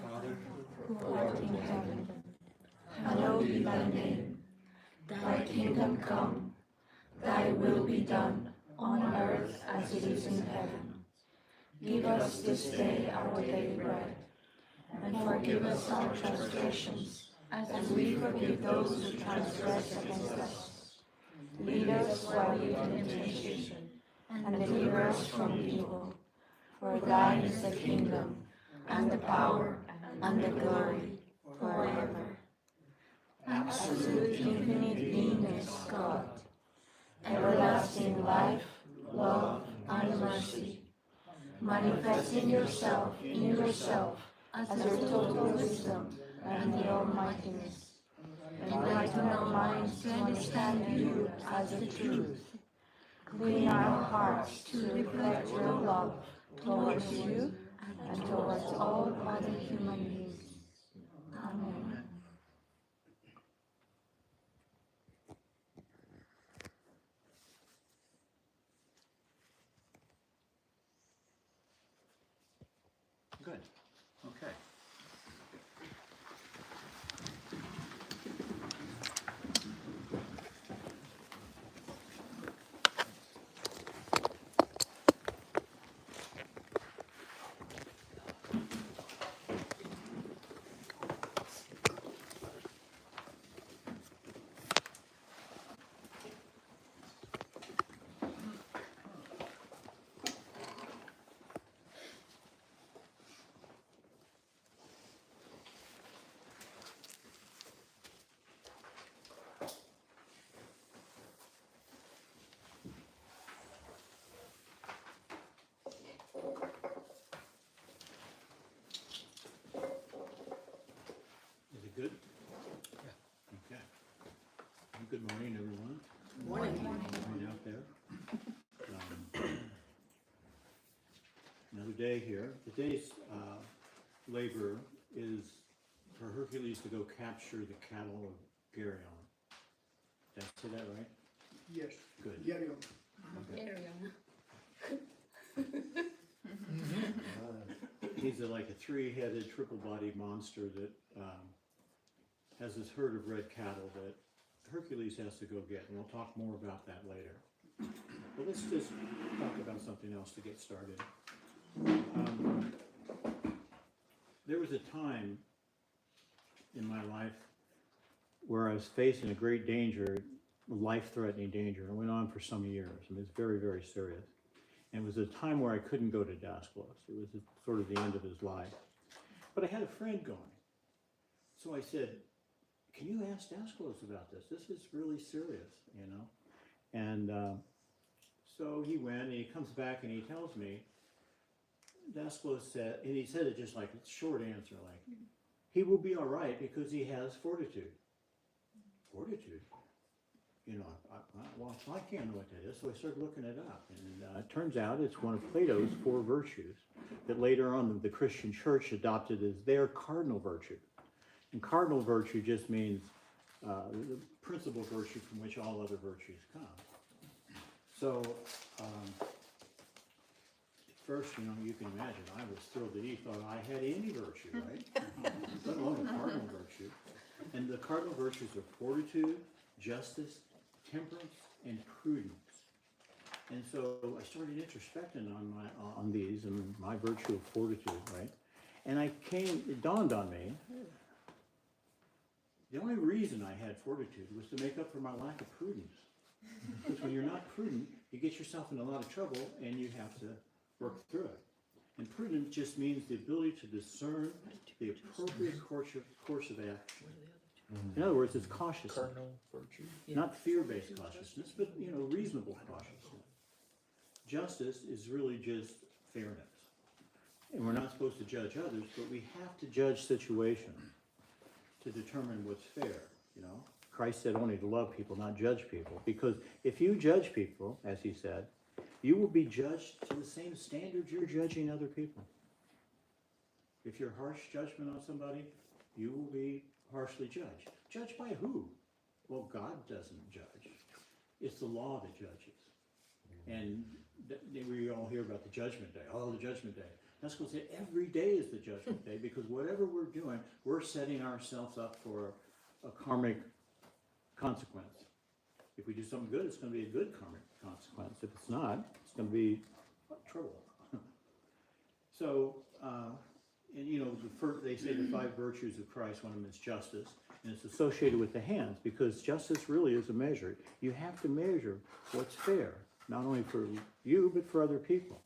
Father, who art in heaven, hallowed be thy name. Thy kingdom come, thy will be done, on earth as it is in heaven. Give us this day our daily bread, and forgive us our transgressions, as we forgive those who transgress against us. Lead us away from temptation, and deliver us from evil. For thine is the kingdom, and the power, and the glory, forever. Absolute infinite beingness, God, everlasting life, love, and mercy, manifesting yourself in yourself as your total wisdom and the almightiness. Enlighten our minds to understand you as the truth. Clean our hearts to reflect your love towards you and towards all other human beings. Amen. good. Okay. Is it good? Yeah. Okay. Well, good morning, everyone. Morning out there. Another day here. Today's labor is for Hercules to go capture the cattle of Geryon. Did I say that right? Yes. Good. Geryon. Okay. He's like a three-headed, triple-bodied monster that has this herd of red cattle that Hercules has to go get, and we'll talk more about that later. But let's just talk about something else to get started. There was a time in my life where I was facing a great danger, life-threatening danger. It went on for some years, and it's very, very serious. And it was a time where I couldn't go to Dasclos. It was sort of the end of his life. But I had a friend going. So I said, can you ask Dasclos about this? This is really serious, you know? And so he went, and he comes back, and he tells me, Dasclos said, and he said it just like a short answer, like, he will be all right because he has fortitude. Fortitude? You know, well, I can't know what that is, so I started looking it up. And it turns out it's one of Plato's 4 virtues that later on the Christian church adopted as their cardinal virtue. And cardinal virtue just means the principal virtue from which all other virtues come. So, first, you know, you can imagine, I was thrilled that he thought I had any virtue, right? Let alone a cardinal virtue. And the cardinal virtues are fortitude, justice, temperance, and prudence. And so I started introspecting on these and my virtue of fortitude, right? And it dawned on me, the only reason I had fortitude was to make up for my lack of prudence. Because when you're not prudent, you get yourself in a lot of trouble and you have to work through it. And prudent just means the ability to discern the appropriate course of action. In other words, it's cautiousness. Cardinal virtue. Not fear-based cautiousness, but, you know, reasonable cautiousness. Justice is really just fairness. And we're not supposed to judge others, but we have to judge situations to determine what's fair, you know. Christ said only to love people, not judge people. Because if you judge people, as he said, you will be judged to the same standards you're judging other people. If you're harsh judgment on somebody, you will be harshly judged. Judged by who? Well, God doesn't judge. It's the law that judges. And we all hear about the judgment day. Oh, the judgment day. That's going to say every day is the judgment day, because whatever we're doing, we're setting ourselves up for a karmic consequence. If we do something good, it's going to be a good karmic consequence. If it's not, it's going to be trouble. So, and you know, they say the 5 virtues of Christ, one of them is justice, and it's associated with the hands, because justice really is a measure. You have to measure what's fair, not only for you, but for other people.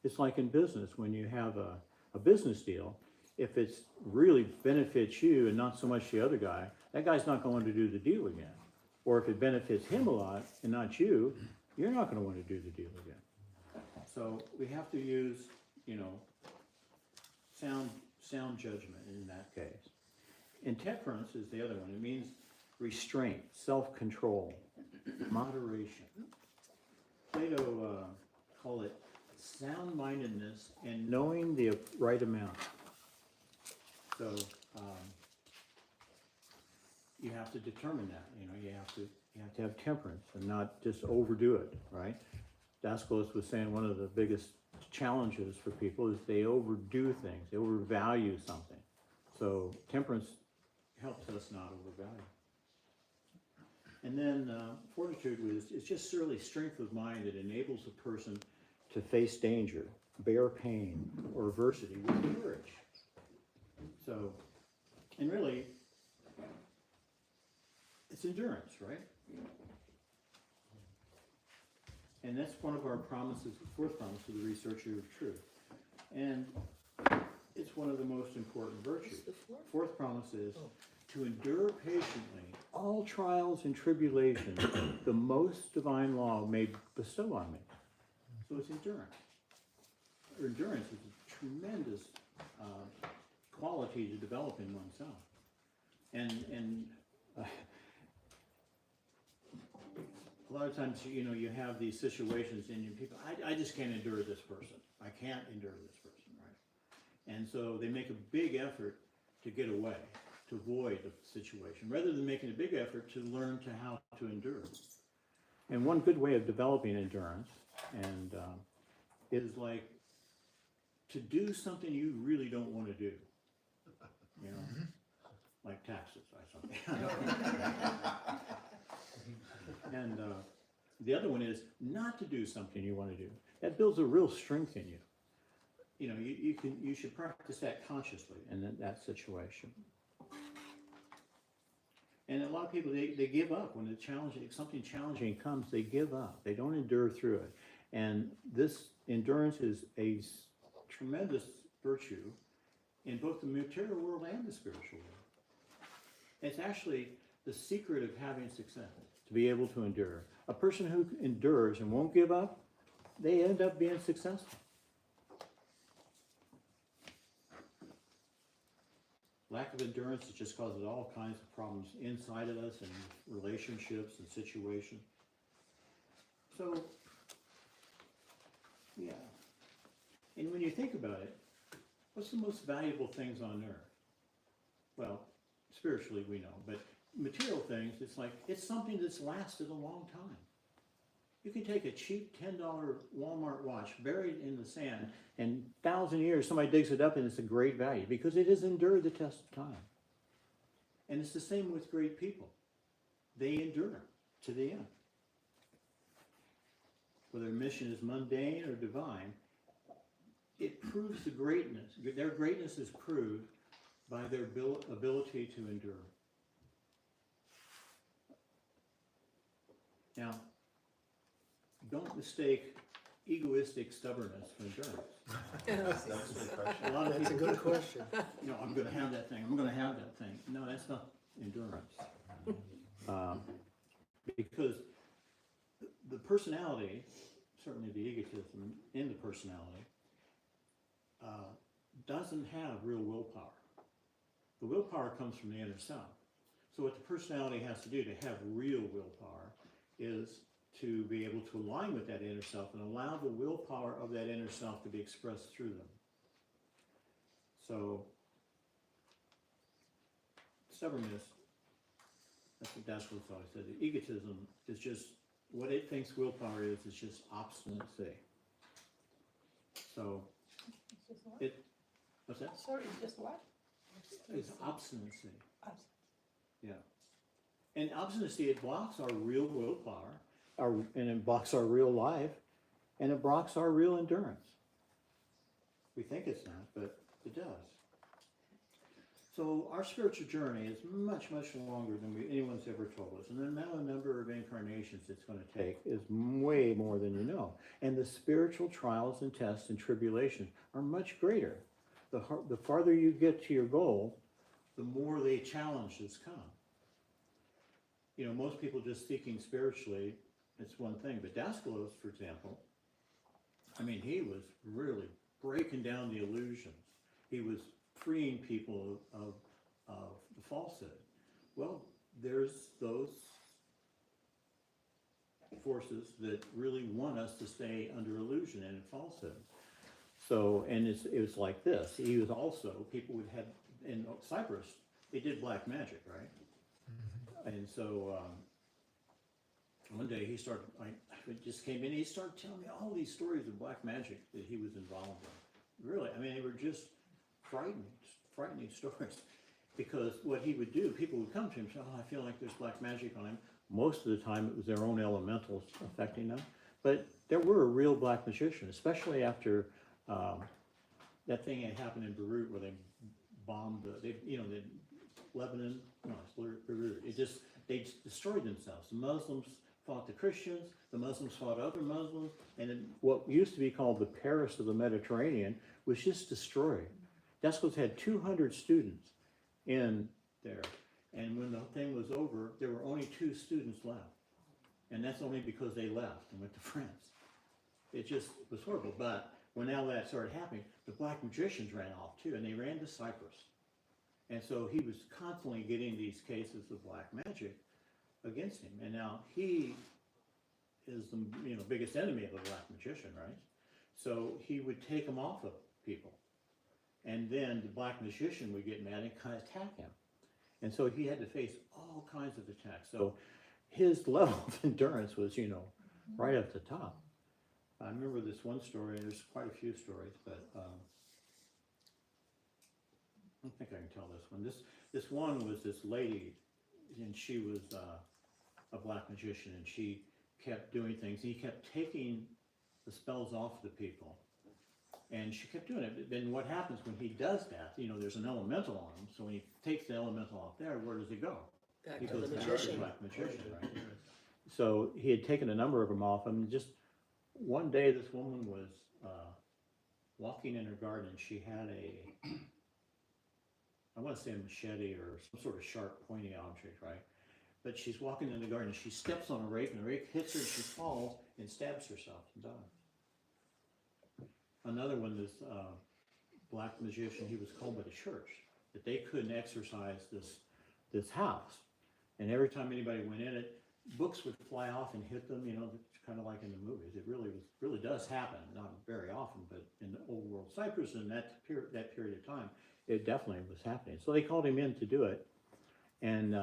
It's like in business, when you have a business deal, if it really benefits you and not so much the other guy, that guy's not going to do the deal again. Or if it benefits him a lot and not you, you're not going to want to do the deal again. So we have to use, you know, sound judgment in that case. Intemperance is the other one. It means restraint, self-control, moderation. Plato called it sound-mindedness and knowing the right amount. So you have to determine that. You know, you have to have temperance and not just overdo it, right? Daskalos was saying one of the biggest challenges for people is they overdo things, they overvalue something. So temperance helps us not overvalue. And then fortitude is just really strength of mind that enables a person to face danger, bear pain, or adversity with courage. So, and really, it's endurance, right? And that's one of our promises, the 4th promise of the researcher of truth. And it's one of the most important virtues. 4th promise is to endure patiently all trials and tribulations the most divine law may bestow on me. So it's endurance. Endurance is a tremendous quality to develop in oneself. And a lot of times, you know, you have these situations and people, I just can't endure this person. I can't endure this person, right? And so they make a big effort to get away, to avoid the situation, rather than making a big effort to learn how to endure. And one good way of developing endurance and is like to do something you really don't want to do, you know, like taxes or something. And the other one is not to do something you want to do. That builds a real strength in you. You know, you should practice that consciously in that situation. And a lot of people, they give up when something challenging comes. They give up. They don't endure through it. And this endurance is a tremendous virtue in both the material world and the spiritual world. It's actually the secret of having success, to be able to endure. A person who endures and won't give up, they end up being successful. Lack of endurance just causes all kinds of problems inside of us and relationships and situations. So, yeah. And when you think about it, what's the most valuable things on earth? Well, spiritually we know, but material things, it's something that's lasted a long time. You can take a cheap $10 Walmart watch buried in the sand, and 1,000 years somebody digs it up and it's a great value because it has endured the test of time. And it's the same with great people. They endure to the end. Whether their mission is mundane or divine, it proves the greatness. Their greatness is proved by their ability to endure. Now, don't mistake egoistic stubbornness for endurance. A lot of That's a people, good question. you know, I'm going to have that thing. I'm going to have that thing. No, that's not endurance. Because the personality, certainly the egotism in the personality, doesn't have real willpower. The willpower comes from the inner self. So what the personality has to do to have real willpower is to be able to align with that inner self and allow the willpower of that inner self to be expressed through them. So, stubbornness, that's what Daskalos always said. The egotism is just, what it thinks willpower is just obstinacy. So, It's just what? It, what's that? Sorry, it's just what? It's obstinacy. Abs- And obstinacy, it blocks our real willpower, and it blocks our real life, and it blocks our real endurance. We think it's not, but it does. So our spiritual journey is much, much longer than anyone's ever told us. And the amount of number of incarnations it's going to take is way more than you know. And the spiritual trials and tests and tribulations are much greater. The farther you get to your goal, the more the challenges come. You know, most people just seeking spiritually, it's one thing. But Daskalos, for example, I mean, he was really breaking down the illusions. He was freeing people of the falsehood. Well, there's those forces that really want us to stay under illusion and falsehood. So, and it was like this. He was also, people would have, in Cyprus, they did black magic, right? And so, one day he started, it just came in, he started telling me all these stories of black magic that he was involved in. Really, I mean, they were just frightening stories. Because what he would do, people would come to him and say, oh, I feel like there's black magic on him. Most of the time it was their own elementals affecting them. But there were a real black magician, especially after that thing had happened in Beirut where they bombed, Lebanon, no, it's Beirut. They destroyed themselves. The Muslims fought the Christians, the Muslims fought other Muslims, and then what used to be called the Paris of the Mediterranean was just destroyed. Daskalos had 200 students in there, and when the thing was over, there were only 2 students left, and that's only because they left and went to France. It just was horrible, but when all that started happening, the black magicians ran off too, and they ran to Cyprus. And so he was constantly getting these cases of black magic against him. And now he is the biggest enemy of the black magician, right? So he would take them off of people. And then the black magician would get mad and kind of attack him. And so he had to face all kinds of attacks. So his level of endurance was, right at the top. I remember this one story, there's quite a few stories, but I don't think I can tell this one. This one was this lady, and she was a black magician, and she kept doing things. He kept taking the spells off the people, and she kept doing it. Then what happens when he does that? There's an elemental on him, so when he takes the elemental off there, where does he go? Back He to goes the back to the magician. black magician, right? So he had taken a number of them off him. Just one day, this woman was walking in her garden. She had I want to say a machete or some sort of sharp, pointy object, right? But she's walking in the garden. She steps on a rake, and the rake hits her, and she falls and stabs herself and dies. Another one, this black magician, he was called by the church that they couldn't exorcise this house, and every time anybody went in it, books would fly off and hit them. Kind of like in the movies. It really does happen, not very often, but in the old world Cyprus in that period of time, it definitely was happening. So they called him in to do it, and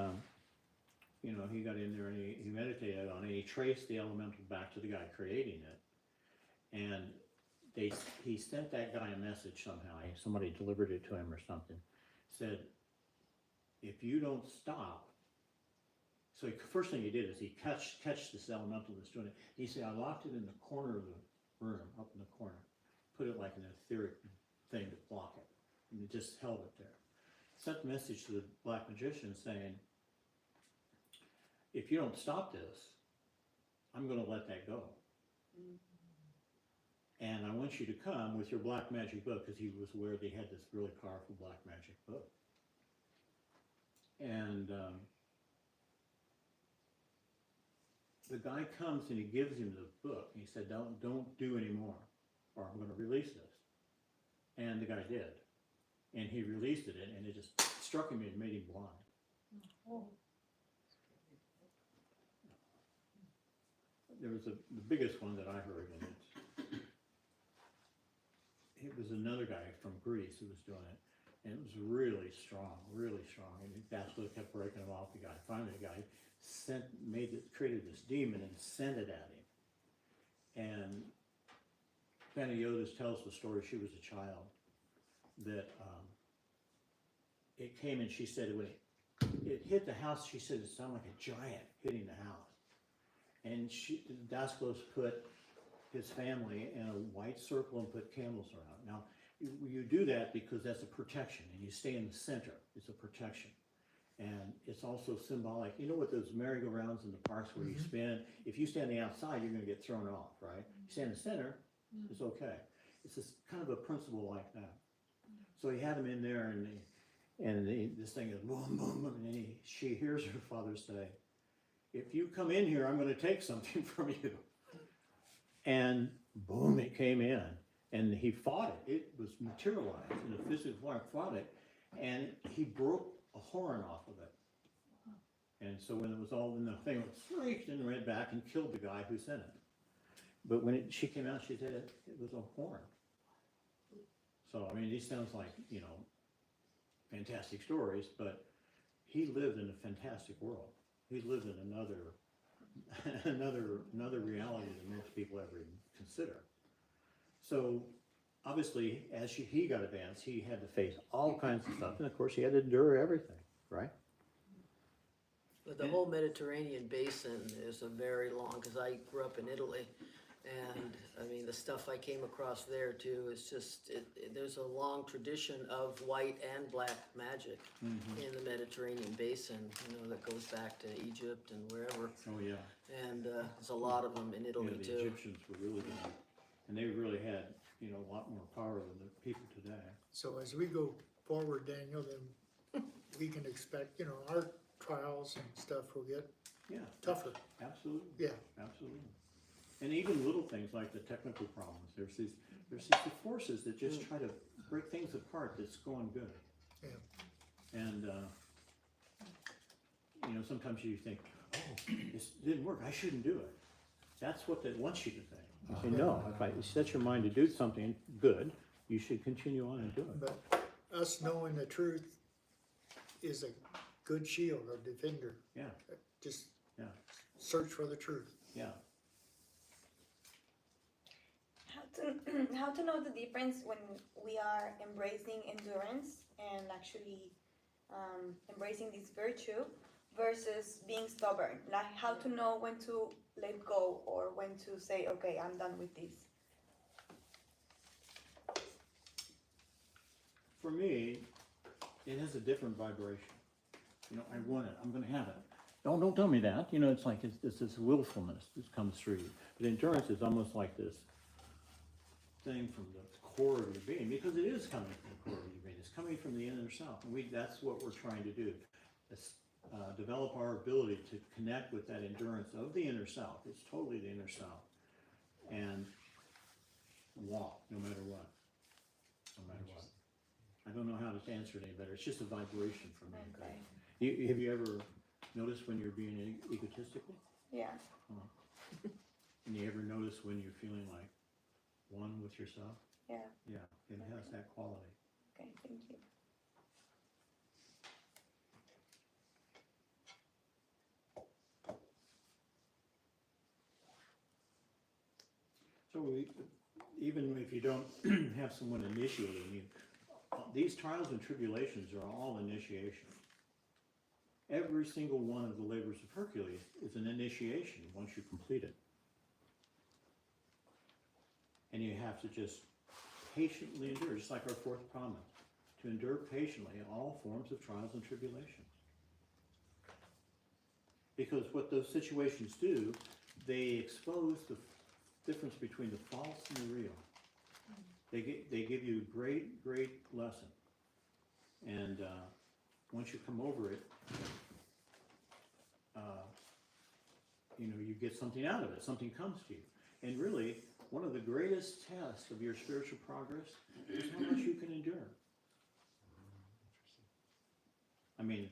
he got in there and he meditated on it. He traced the elemental back to the guy creating it, and he sent that guy a message somehow. Somebody delivered it to him or something. Said, if you don't stop. So first thing he did is he catch this elemental that's doing it. He said, I locked it in the corner of the room, up in the corner, put it like an etheric thing to block it, and it just held it there. Sent a message to the black magician saying, if you don't stop this, I'm going to let that go. And I want you to come with your black magic book, because he was aware they had this really powerful black magic book. And the guy comes and he gives him the book. He said, don't do any more, or I'm going to release this. And the guy did. And he released it, and it just struck him and made him blind. Oh. There was the biggest one that I heard, and it was another guy from Greece who was doing it. And it was really strong, and Daskalos kept breaking him off. The guy, finally the guy created this demon and sent it at him. And Panagiotis tells the story, she was a child, that it came and she said when it hit the house, she said it sounded like a giant hitting the house. And Dasclos put his family in a white circle and put candles around. Now, you do that because that's a protection, and you stay in the center. It's a protection. And it's also symbolic. You know what those merry-go-rounds in the parks where you spin? If you stand on the outside, you're going to get thrown off, right? You stand in the center, it's okay. It's just kind of a principle like that. So he had him in there, and this thing is boom, boom, boom, and then she hears her father say, "If you come in here, I'm going to take something from you." And boom, it came in, and he fought it. It was materialized in a physical form, fought it, and he broke a horn off of it. And so when it was all in the thing, it freaked and ran back and killed the guy who sent it. But when she came out, she said it was a horn. So, I mean, these sounds like, you know, fantastic stories, but he lived in a fantastic world. He lived in another reality that most people ever even consider. So, obviously, as he got advanced, he had to face all kinds of stuff, and of course, he had to endure everything, right? But the whole Mediterranean basin is a very long, because I grew up in Italy, and I mean, the stuff I came across there too is just, there's a long tradition of white and black magic in the Mediterranean basin, you know, that goes back to Egypt and wherever. Oh, yeah. And there's a lot of them in Italy Yeah, the too. Egyptians were really good, and they really had, you know, a lot more power than the people today. So as we go forward, Daniel, then we can expect, you know, our trials and stuff will get Yeah, tougher. absolutely. Yeah. Absolutely. And even little things like the technical problems, there's these forces that just try to break things apart that's going good. Yeah. And, you know, sometimes you think, oh, this didn't work, I shouldn't do it. That's what they want you to think. You say, no, if you set your mind to do something good, you should continue on and do it. But us knowing the truth is a good shield, a defender. Yeah, Just yeah, search for the truth. yeah. How to know the difference when we are embracing endurance and actually embracing this virtue versus being stubborn? Like how to know when to let go or when to say, okay, I'm done with this. For me, it has a different vibration. You know, I want it, I'm gonna have it. Don't tell me that. You know, it's like it's this willfulness that comes through you. But endurance is almost like this thing from the core of your being, because it is coming from the core of your being. It's coming from the inner self. And that's what we're trying to do. Develop our ability to connect with that endurance of the inner self. It's totally the inner self. And walk, no matter what. No matter what. I don't know how to answer it any better. It's just a vibration for me. Okay. Have you ever noticed when you're being egotistical? Yeah. And you ever notice when you're feeling like one with yourself? Yeah. Yeah, it has that quality. Okay, thank you. So even if you don't have someone initiating you, these trials and tribulations are all initiation. Every single one of the labors of Hercules is an initiation once you complete it. And you have to just patiently endure, just like our fourth promise, to endure patiently all forms of trials and tribulations. Because what those situations do, they expose the difference between the false and the real. They give you a great lesson. And once you come over it, you know, you get something out of it. Something comes to you. And really, one of the greatest tests of your spiritual progress is how much you can endure. I mean,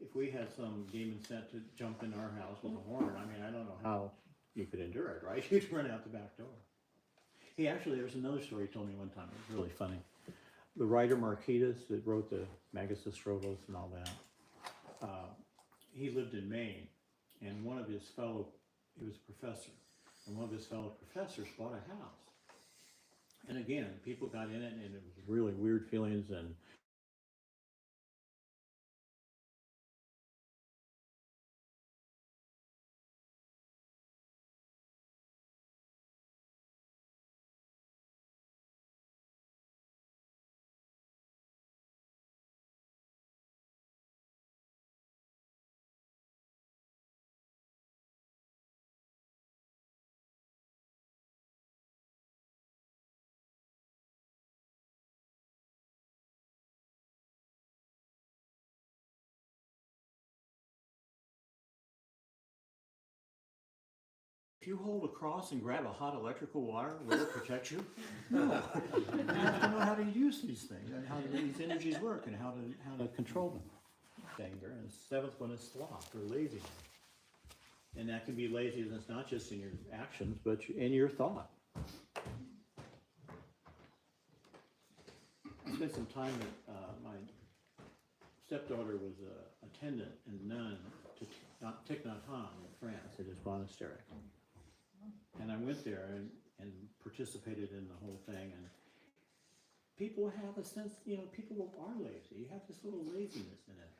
if we had some demon sent to jump in our house with a horn, I mean, I don't know how you could endure it, right? You'd run out the back door. Hey, actually, there was another story he told me one time. It was really funny. The writer Marquitas that wrote the Magus Astrovos and all that, he lived in Maine, and he was a professor, and one of his fellow professors bought a house. And again, people got in it and it was really weird feelings and if you hold a cross and grab a hot electrical wire, will it protect you? No. You have to know how to use these things and how these energies work and how to control them. Danger. And the seventh one is sloth or laziness. And that can be laziness not just in your actions, but in your thought. I spent some time at my stepdaughter was an attendant and nun to Thich Nhat Hanh in France at his monastery. And I went there and participated in the whole thing. And people have a sense, people are lazy. You have this little laziness in it.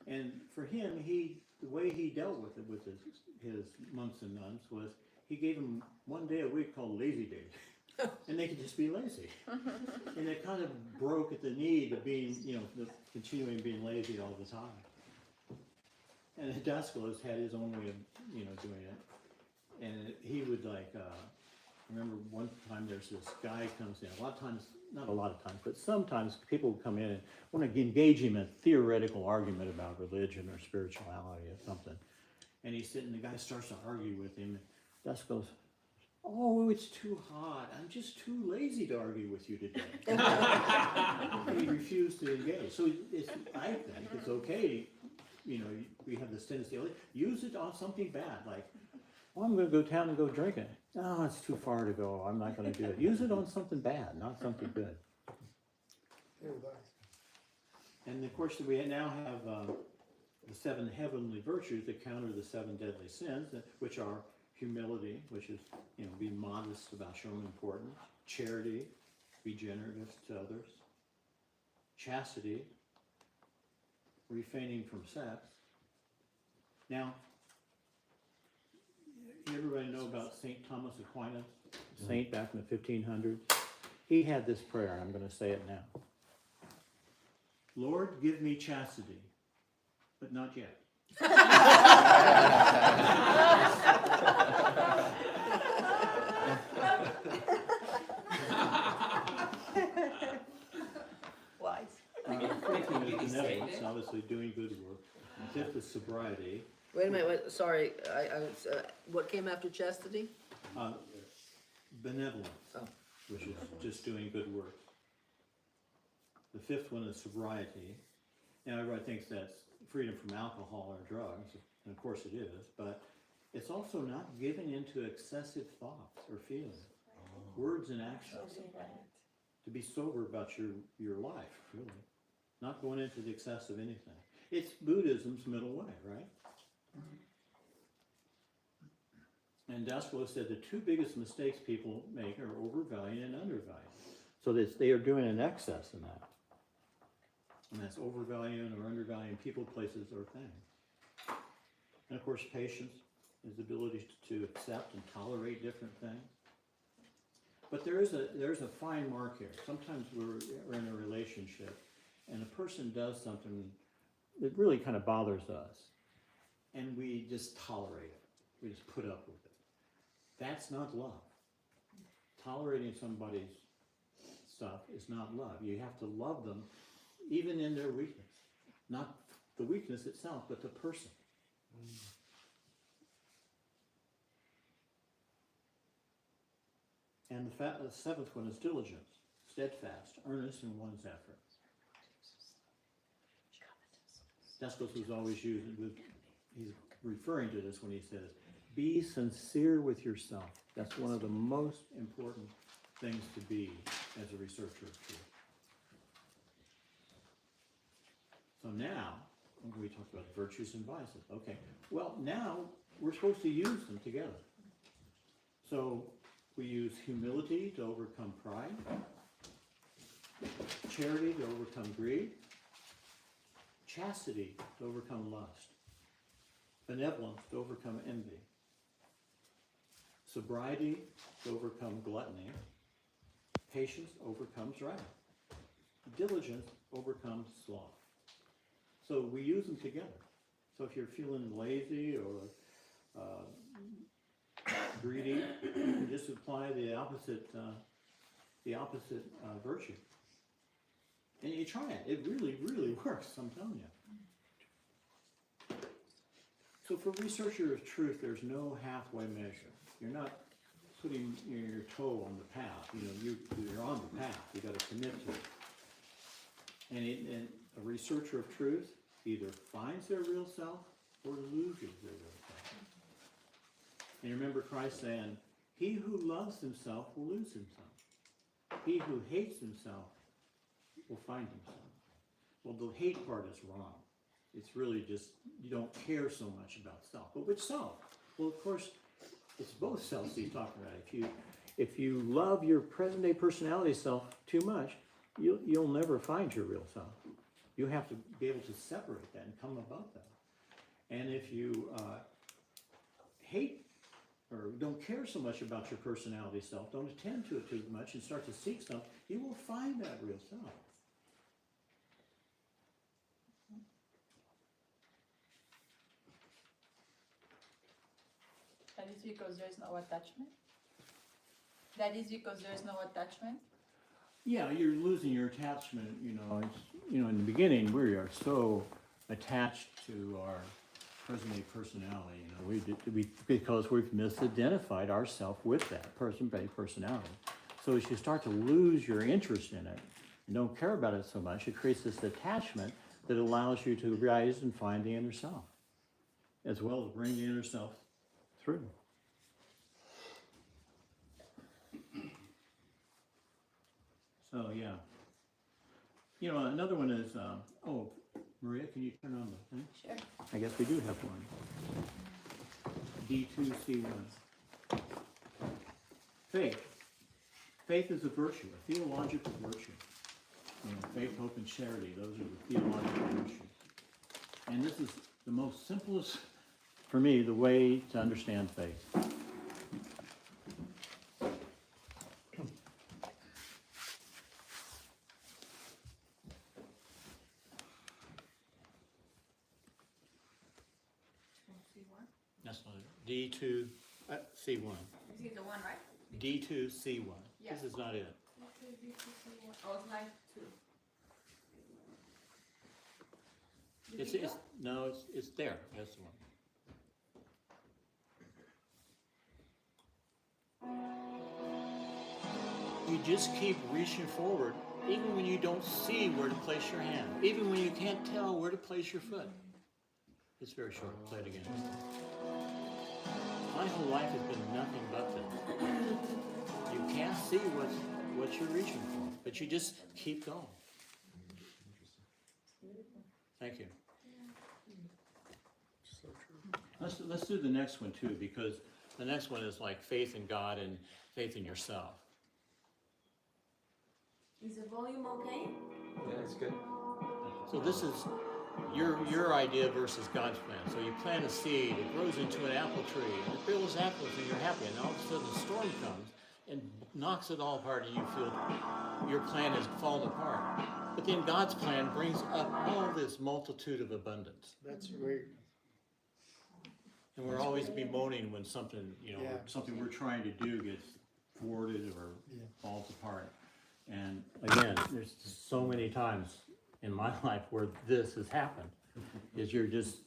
And for him, the way he dealt with it with his monks and nuns was he gave them one day a week called lazy day. And they could just be lazy. And it kind of broke at the need of being, continuing being lazy all the time. And Dascalos had his own way of, doing it. And he would I remember one time there's this guy comes in, a lot of times, not a lot of times, but sometimes people would come in and want to engage him in a theoretical argument about religion or spirituality or something. And he's sitting, the guy starts to argue with him, and Das goes, "Oh, it's too hot. I'm just too lazy to argue with you today." He refused to engage. So I think it's okay, we have this tendency, use it on something bad, like, "Well, I'm going to go down and go drink it." "Oh, it's too far to go. I'm not going to do it." Use it on something bad, not something good. And of course, we now have the seven heavenly virtues that counter the seven deadly sins, which are humility, which is being modest about showing importance; charity, be generous to others; chastity, refraining from sex. Now, everybody know about St. Thomas Aquinas, saint back in the 1500s? He had this prayer, and I'm going to say it now. "Lord, give me chastity, but not yet." Wise. Fifth one is benevolence, obviously doing good work. Fifth is sobriety. Wait a minute, sorry, what came after chastity? Benevolence, Oh. which is just doing good work. The fifth one is sobriety. Now, everybody thinks that's freedom from alcohol or drugs, and of course it is, but it's also not giving into excessive thoughts or feelings, words and actions. To be sober about your life, really. Not going into the excess of anything. It's Buddhism's middle way, right? And Dascalos said the two biggest mistakes people make are overvaluing and undervaluing. So they are doing an excess in that. And that's overvaluing or undervaluing people, places, or things. And of course, patience is the ability to accept and tolerate different things. But there's a fine mark here. Sometimes we're in a relationship and a person does something that really kind of bothers us. And we just tolerate it. We just put up with it. That's not love. Tolerating somebody's stuff is not love. You have to love them even in their weakness. Not the weakness itself, but the person. And the seventh one is diligence, steadfast, earnest in one's effort. Dascalos was always using, he's referring to this when he says, be sincere with yourself. That's one of the most important things to be as a researcher of truth. So now, we talked about virtues and vices. Okay, well now we're supposed to use them together. So We use humility to overcome pride, charity to overcome greed, chastity to overcome lust, benevolence to overcome envy, sobriety to overcome gluttony, patience overcomes wrath, diligence overcomes sloth. So we use them together. So if you're feeling lazy or greedy, you can just apply the opposite virtue. And you try it. It really, really works, I'm telling you. So for researcher of truth, there's no halfway measure. You're not putting your toe on the path. You're on the path. You got to commit to it. And a researcher of truth either finds their real self or loses their real self. And you remember Christ saying, he who loves himself will lose himself. He who hates himself will find himself. Well, the hate part is wrong. It's really just, you don't care so much about self. But which self? Well, of course, it's both selves he's talking about. If you love your present day personality self too much, you'll never find your real self. You have to be able to separate that and come above that. And if you hate or don't care so much about your personality self, don't attend to it too much and start to seek stuff, you will find that real self. That is because there is no attachment? That is because there is no attachment? Yeah, you're losing your attachment, in the beginning, we are so attached to our present-day personality, because we've misidentified ourselves with that personality. So as you start to lose your interest in it, and don't care about it so much, it creates this attachment that allows you to rise and find the inner self, as well as bring the inner self through. So yeah. Another one is, Maria, can you turn on the thing? Sure. I guess we do have one. D2C1. Faith. Faith is a virtue, a theological virtue. Faith, hope, and charity, those are the theological virtues. And this is the most simplest, for me, the way to understand faith. That's not it. D2C1. This is the one, right? D2C1. Yeah. This is not it. Oh, it's like two. It's there. That's the one. You just keep reaching forward, even when you don't see where to place your hand, even when you can't tell where to place your foot. It's very short. Play it again. My whole life has been nothing but this. You can't see what you're reaching for, but you just keep going. Thank you. So true. Let's do the next one too, because the next one is like faith in God and faith in yourself. Is the volume okay? Yeah, it's good. So this is your idea versus God's plan. So you plant a seed, it grows into an apple tree, and it builds apples, and you're happy. And all of a sudden, a storm comes and knocks it all apart, and you feel your plan has fallen apart. But then God's plan brings up all this multitude of abundance. That's great. And we're always bemoaning when something, Yeah. something we're trying to do gets thwarted or Yeah. falls apart. And again, there's so many times in my life where this has happened, is you're just,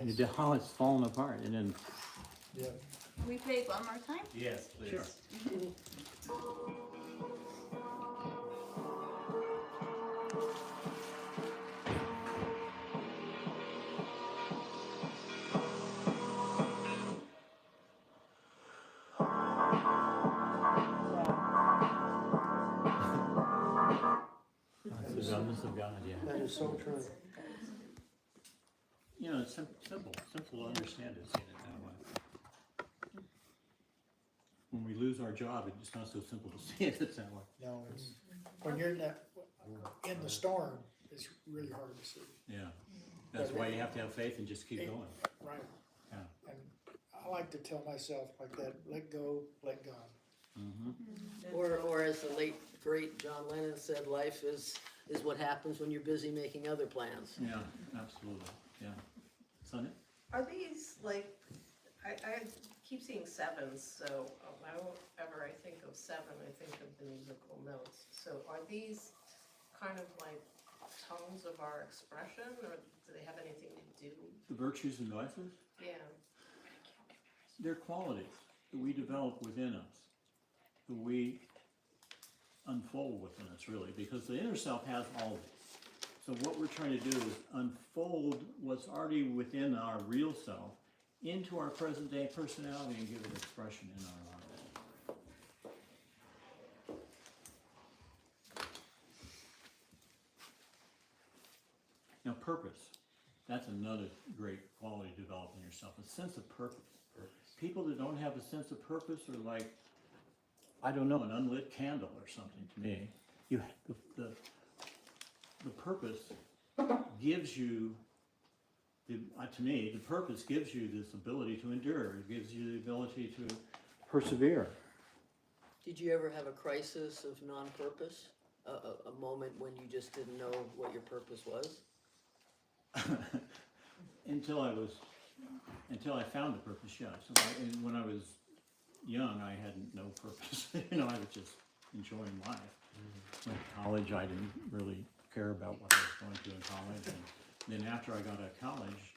it's falling apart, and then. Yeah. We play it one more time? Yes, please. Sure. It's the goodness of God, yeah. That is so true. It's simple to understand it, seeing it that way. we lose our job, it's not so simple to see it that way. No, it's, when you're in that, in the storm, it's really hard to see. Yeah, that's why you have to have faith and just keep going. Right. Yeah. And I like to tell myself like that, let go, let God. Or as the late, great John Lennon said, life is what happens when you're busy making other plans. Yeah, absolutely, yeah. Sonny? Are these like, I keep seeing sevens, so whenever I think of seven, I think of the musical notes. So are these kind of like tones of our expression, or do they have anything to do? The virtues and vices? Yeah, They're qualities that we develop within us, that we unfold within us, really, because the inner self has all of it. So what we're trying to do is unfold what's already within our real self into our present day personality and give it expression in our lives. Now, purpose. That's another great quality to develop in yourself, a sense of purpose. People that don't have a sense of purpose are like, I don't know, an unlit candle or something to me. The purpose gives you, to me, the purpose gives you this ability to endure. It gives you the ability to persevere. Did you ever have a crisis of non-purpose? A moment when you just didn't know what your purpose was? Until I found the purpose, yes. And when I was young, I had no purpose. I was just enjoying life. Went to college, I didn't really care about what I was going to in college. And then after I got out of college,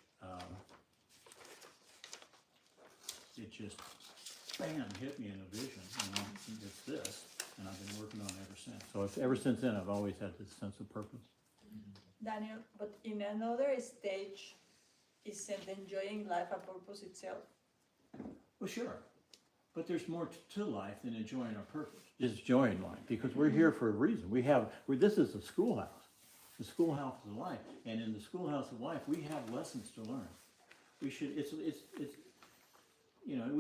it just, bam, hit me in a vision. It's this, and I've been working on it ever since. So ever since then, I've always had this sense of purpose. Daniel, but in another stage, isn't enjoying life a purpose itself? Well, sure. But there's more to life than enjoying our purpose. It's enjoying life, because we're here for a reason. This is a schoolhouse. The schoolhouse of life. And in the schoolhouse of life, we have lessons to learn. We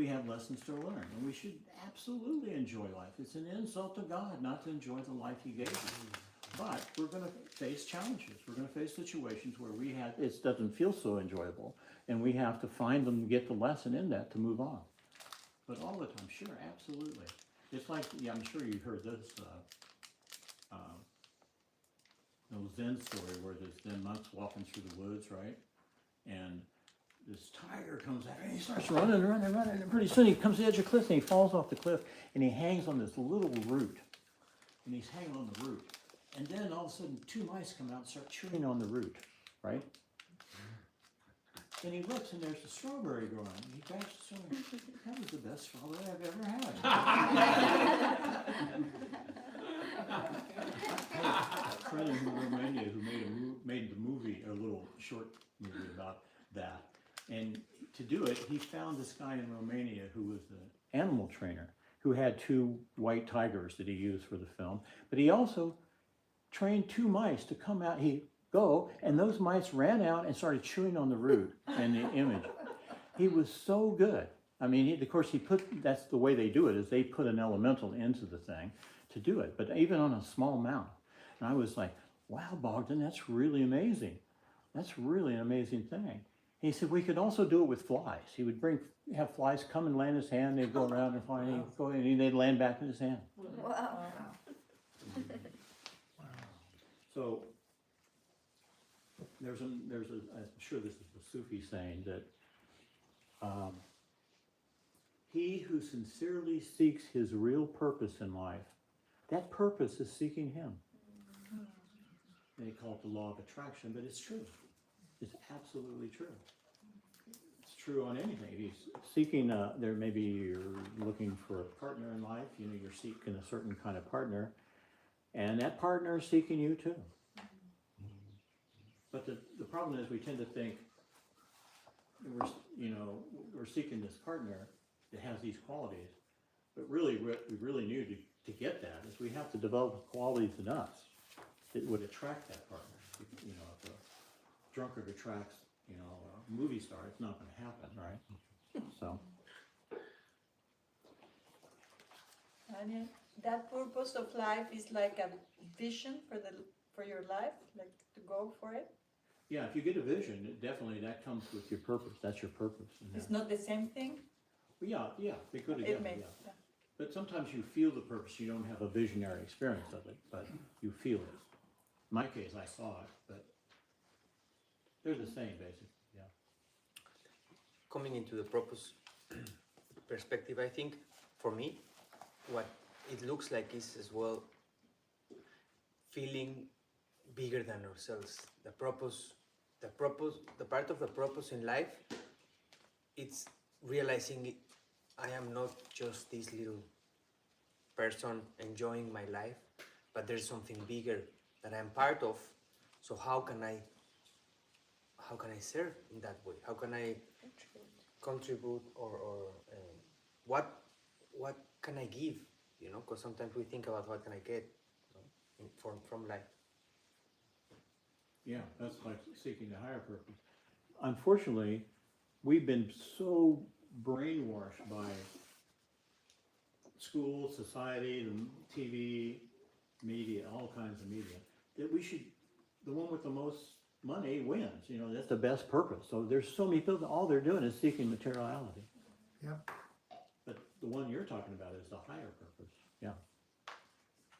have lessons to learn. And we should absolutely enjoy life. It's an insult to God not to enjoy the life He gave us. But we're going to face challenges. We're going to face situations where it doesn't feel so enjoyable. And we have to find them and get the lesson in that to move on. But all the time, sure, absolutely. It's like, I'm sure you've heard this, Zen story where there's Zen monks walking through the woods, right? And this tiger comes out and he starts running, and pretty soon he comes to the edge of the cliff and he falls off the cliff and he hangs on this little root. And he's hanging on the root. And then all of a sudden 2 mice come out and start chewing on the root, right? And he looks and there's a strawberry growing. And he grabs the strawberry. That was the best strawberry I've ever had. A friend in Romania who made the movie, a little short movie about that. And to do it, he found this guy in Romania who was an animal trainer who had 2 white tigers that he used for the film. But he also trained 2 mice to come out. And those mice ran out and started chewing on the root in the image. He was so good. I mean, of course, that's the way they do it, is they put an elemental into the thing to do it, but even on a small amount. And I was like, wow, Bogdan, that's really amazing. That's really an amazing thing. He said, we could also do it with flies. He would have flies come and land in his hand, they'd go around and fly, and they'd land back in his hand. Wow. So, I'm sure this is the Sufi saying that he who sincerely seeks his real purpose in life, that purpose is seeking him. They call it the law of attraction, but it's true. It's absolutely true. It's true on anything. If you're seeking, maybe you're looking for a partner in life, you're seeking a certain kind of partner, and that partner is seeking you too. But the problem is we tend to think we're seeking this partner that has these qualities, but really what we really need to get that is we have to develop qualities in us that would attract that partner. If a drunkard attracts a movie star, it's not going to happen, right? So And that purpose of life is like a vision for your life, like to go for it. Yeah, if you get a vision, it definitely, that comes with your purpose, that's your purpose. And It's that- not the same thing. Yeah, they go It together, may. yeah. But sometimes you feel the purpose, you don't have a visionary experience of it, but you feel it. In my case, I saw it, but they're the same, basically, yeah. Coming into the purpose perspective, I think for me, what it looks like is as well feeling bigger than ourselves. The part of the purpose in life, it's realizing I am not just this little person enjoying my life, but there's something bigger that I'm part of. So how can I serve in that way? How can I contribute or what can I give? You know, because sometimes we think about what can I get, you know, from life. Yeah, that's like seeking a higher purpose. Unfortunately, we've been so brainwashed by school, society, the TV, media, all kinds of media, that we should, the one with the most money wins, you know, that's the best purpose. So there's so many people, all they're doing is seeking materiality. Yeah. But the one you're talking about is the higher purpose, yeah.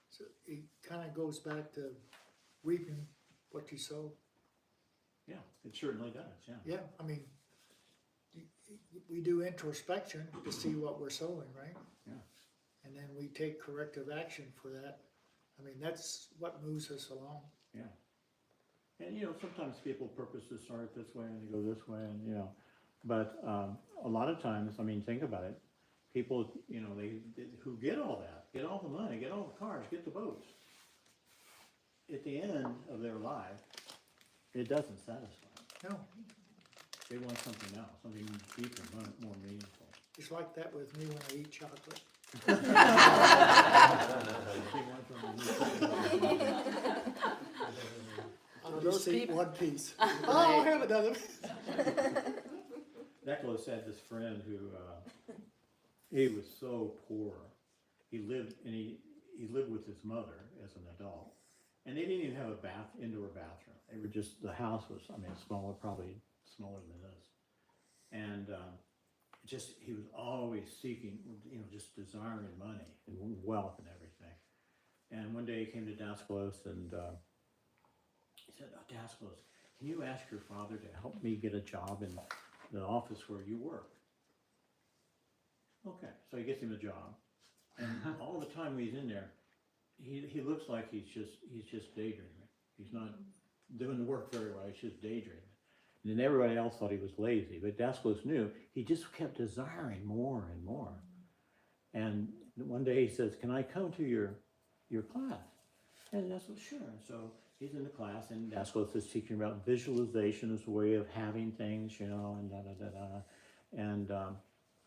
So it kind of goes back to reaping what you sow. Yeah, it certainly does, yeah. Yeah, I mean, we do introspection to see what we're sowing, right? Yeah. And then we take corrective action for that. I mean, that's what moves us along. Yeah. And, you know, sometimes people purposely start this way and they go this way and, you know, but a lot of times, I mean, think about it. People, you know, they who get all that, get all the money, get all the cars, get the boats. At the end of their life, it doesn't satisfy. No, They want something else, something deeper, more meaningful. it's like that with me when I eat chocolate. They want something deeper. I'll those just eat people- one piece. Oh, I'll have another. Nicholas had this friend who, he was so poor. He lived with his mother as an adult, and they didn't even have a indoor bathroom. They were just, the house was, I mean, smaller, probably smaller than this. And he was always seeking, you know, just desiring money and wealth and everything. And one day he came to Daskalos and he said, "Oh, Daskalos, can you ask your father to help me get a job in the office where you work?" Okay, so he gets him a job, and all the time he's in there, he looks like he's just daydreaming. He's not doing the work very well. He's just daydreaming. And then everybody else thought he was lazy, but Daskalos knew he just kept desiring more and more. And one day he says, "Can I come to your class?" And Daskalos, "Sure." And so he's in the class, and Daskalos is teaching about visualization as a way of having things, you know, and da-da-da-da. And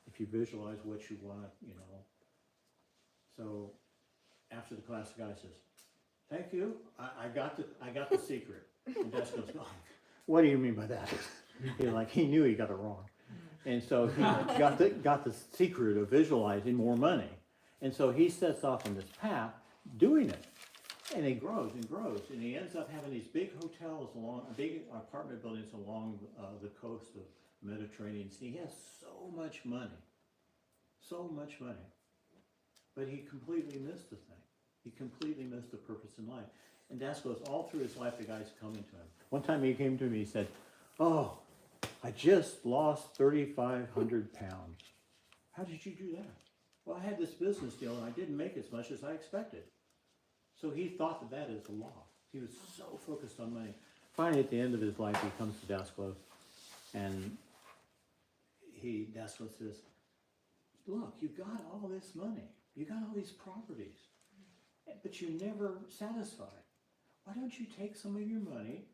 if you visualize what you want, you know. So after the class, the guy says, "Thank you, I got the secret." And Daskalos goes, "What do you mean by that?" He knew he got it wrong. And so he got the secret of visualizing more money. And so he sets off on this path doing it. And it grows and grows, and he ends up having these big hotels big apartment buildings along the coast of the Mediterranean Sea. He has so much money, but he completely missed the thing. He completely missed the purpose in life. And Daskalos, all through his life, the guy's coming to him. One time he came to me, he said, "Oh, I just lost 3,500 pounds. How did you do that?" "Well, I had this business deal and I didn't make as much as I expected." So he thought that is the law. He was so focused on money. Finally, at the end of his life, he comes to Daskalos, and Daskalos says, "Look, you got all this money. You got all these properties, but you're never satisfied. Why don't you take some of your money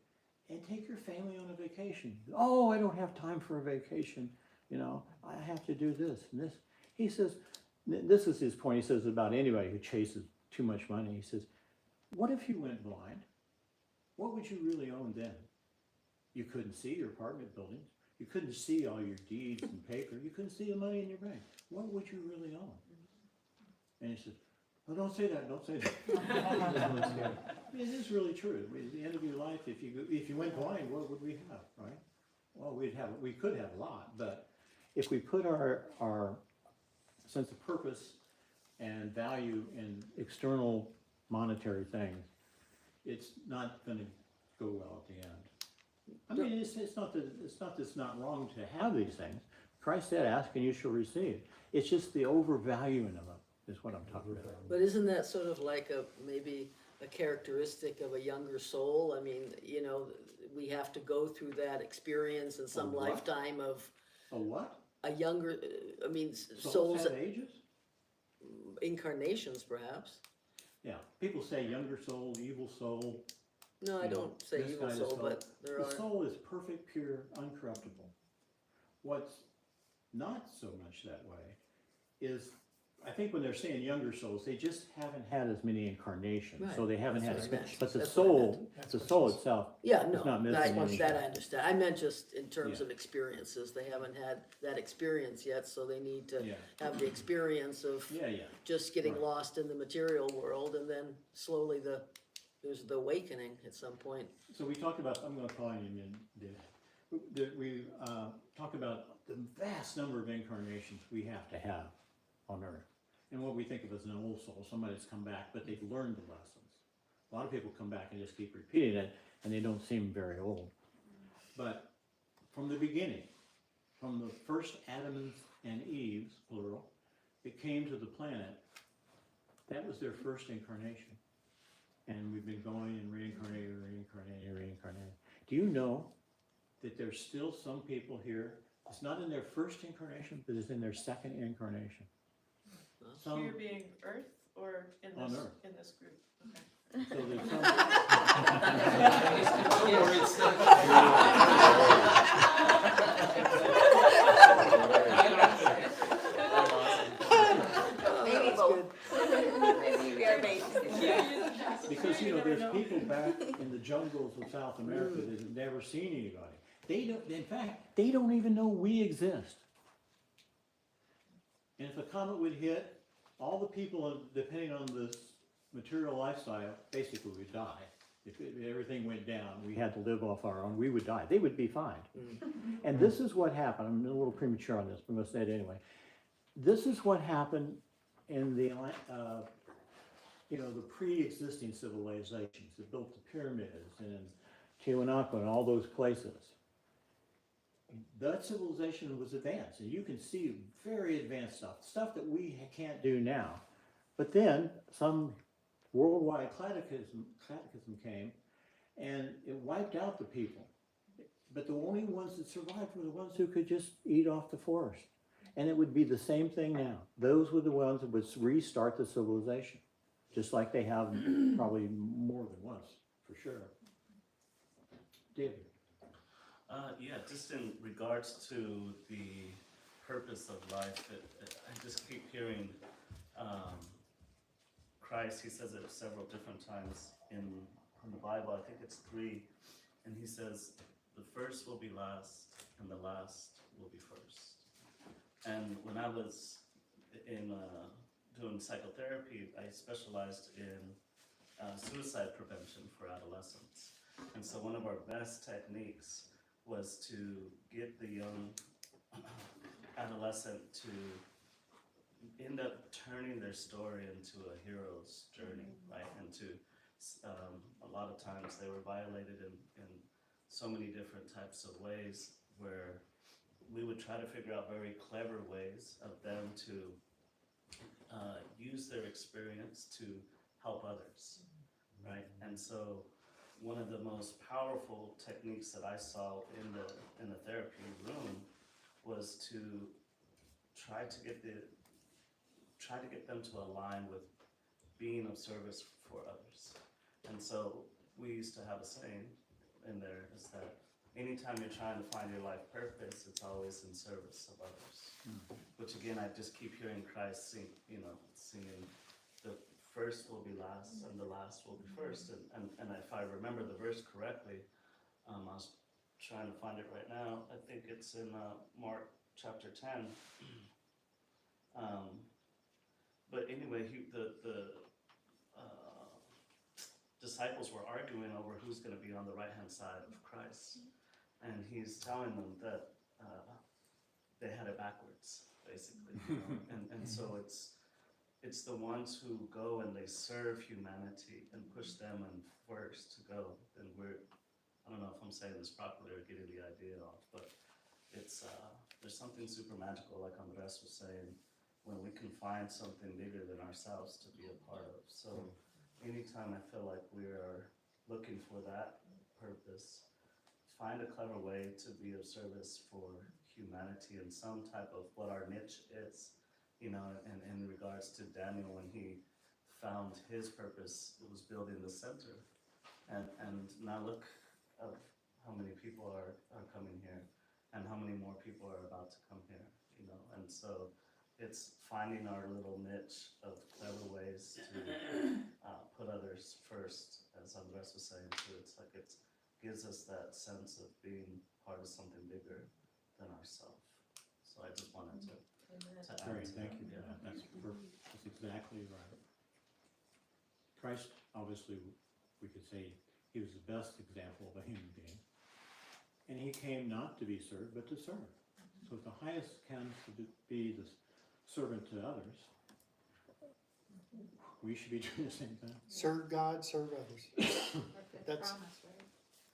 and take your family on a vacation?" "Oh, I don't have time for a vacation. You know, I have to do this and this." He says, this is his point. He says about anybody who chases too much money. He says, "What if you went blind? What would you really own then? You couldn't see your apartment buildings. You couldn't see all your deeds and paper. You couldn't see the money in your bank. What would you really own?" And he says, "Oh, don't say that, don't say that." I mean, it is really true. At the end of your life, if you went blind, what would we have, right? Well, we could have a lot, but if we put our sense of purpose and value in external monetary things, it's not gonna go well at the end. I mean, it's not that it's not wrong to have these things. Christ said, "Ask and you shall receive." It's just the overvaluing of them is what I'm talking about. But isn't that sort of like maybe a characteristic of a younger soul? I mean, you know, we have to go through that experience in some what? lifetime of A what? a younger, I mean, Souls souls, have ages? incarnations perhaps. Yeah, people say younger soul, evil soul. No, I You know, don't say this evil kind of soul, soul. but there The are. soul is perfect, pure, uncorruptible. What's not so much that way is, I think when they're saying younger souls, they just haven't had as many incarnations, so Right, they haven't had that's as what I much. meant. But the That's what I soul, meant. the soul itself, Yeah, It's no, not missing that anything. I understand. I meant just in terms Yeah. of experiences. They haven't had that experience yet, so they need to yeah, have the experience of yeah, yeah. just getting Right. lost in the material world, and then slowly there's the awakening at some point. So we talked about, I'm gonna call you in, Dave. We talked about the vast number of incarnations we have to have on earth. And what we think of as an old soul, somebody that's come back, but they've learned the lessons. A lot of people come back and just keep repeating it, and they don't seem very old. But from the beginning, from the first Adam and Eve's, plural, it came to the planet, that was their first incarnation. And we've been going and reincarnating. Do you know that there's still some people here, it's not in their first incarnation, but it's in their second incarnation? Some, Here being Earth or in On this, Earth. in this group? Okay. so there's some, Maybe both. Maybe we are babies. because, you know, there's people back in the jungles of South America that have never seen anybody. They don't, in fact, they don't even know we exist. And if a comet would hit, all the people, depending on this material lifestyle, basically would die. If everything went down, we had to live off our own, we would die. They would be fine. And this is what happened. I'm a little premature on this, but I'm gonna say it anyway. This is what happened in the, you know, the pre-existing civilizations that built the pyramids and Tiwanaku and all those places. That civilization was advanced, and you can see very advanced stuff that we can't do now. But then some worldwide cataclysm came, and it wiped out the people. But the only ones that survived were the ones who could just eat off the forest. And it would be the same thing now. Those were the ones that would restart the civilization, just like they have probably more than once, for sure. David? Yeah, just in regards to the purpose of life, I just keep hearing Christ, he says it several different times in the Bible, I think it's 3, and he says, the first will be last, and the last will be first. And when I was in doing psychotherapy, I specialized in suicide prevention for adolescents. And so one of our best techniques was to get the young adolescent to end up turning their story into a hero's journey, right? And to, a lot of times they were violated in so many different types of ways, where we would try to figure out very clever ways of them to use their experience to help others, right? And so one of the most powerful techniques that I saw in the therapy room was to try to get them to align with being of service for others. And so we used to have a saying in there, is that anytime you're trying to find your life purpose, it's always in service of others. Which again, I just keep hearing Christ singing, the first will be last and the last will be first. And if I remember the verse correctly, I was trying to find it right now. I think it's in Mark chapter 10. but anyway, the disciples were arguing over who's going to be on the right hand side of Christ, and he's telling them that they had it backwards, basically. And so it's the ones who go and they serve humanity and push them in first to go. And I don't know if I'm saying this properly or getting the idea off, but it's there's something super magical, like Andres was saying, when we can find something bigger than ourselves to be a part of. So anytime I feel like we are looking for that purpose, find a clever way to be of service for humanity in some type of what our niche is, you know, and in regards to Daniel, when he found his purpose, it was building the center. And now look of how many people are coming here and how many more people are about to come here, you know, and so it's finding our little niche of clever ways to put others first, as Andres was saying too. It's like it gives us that sense of being part of something bigger than ourselves. So I just wanted to add Great, to thank that. you for that. That's perfect. That's exactly right. Christ, obviously, we could say he was the best example of a human being. And he came not to be served, but to serve. So if the highest comes to be the servant to others, we should be doing the same thing. Serve God, serve others. That's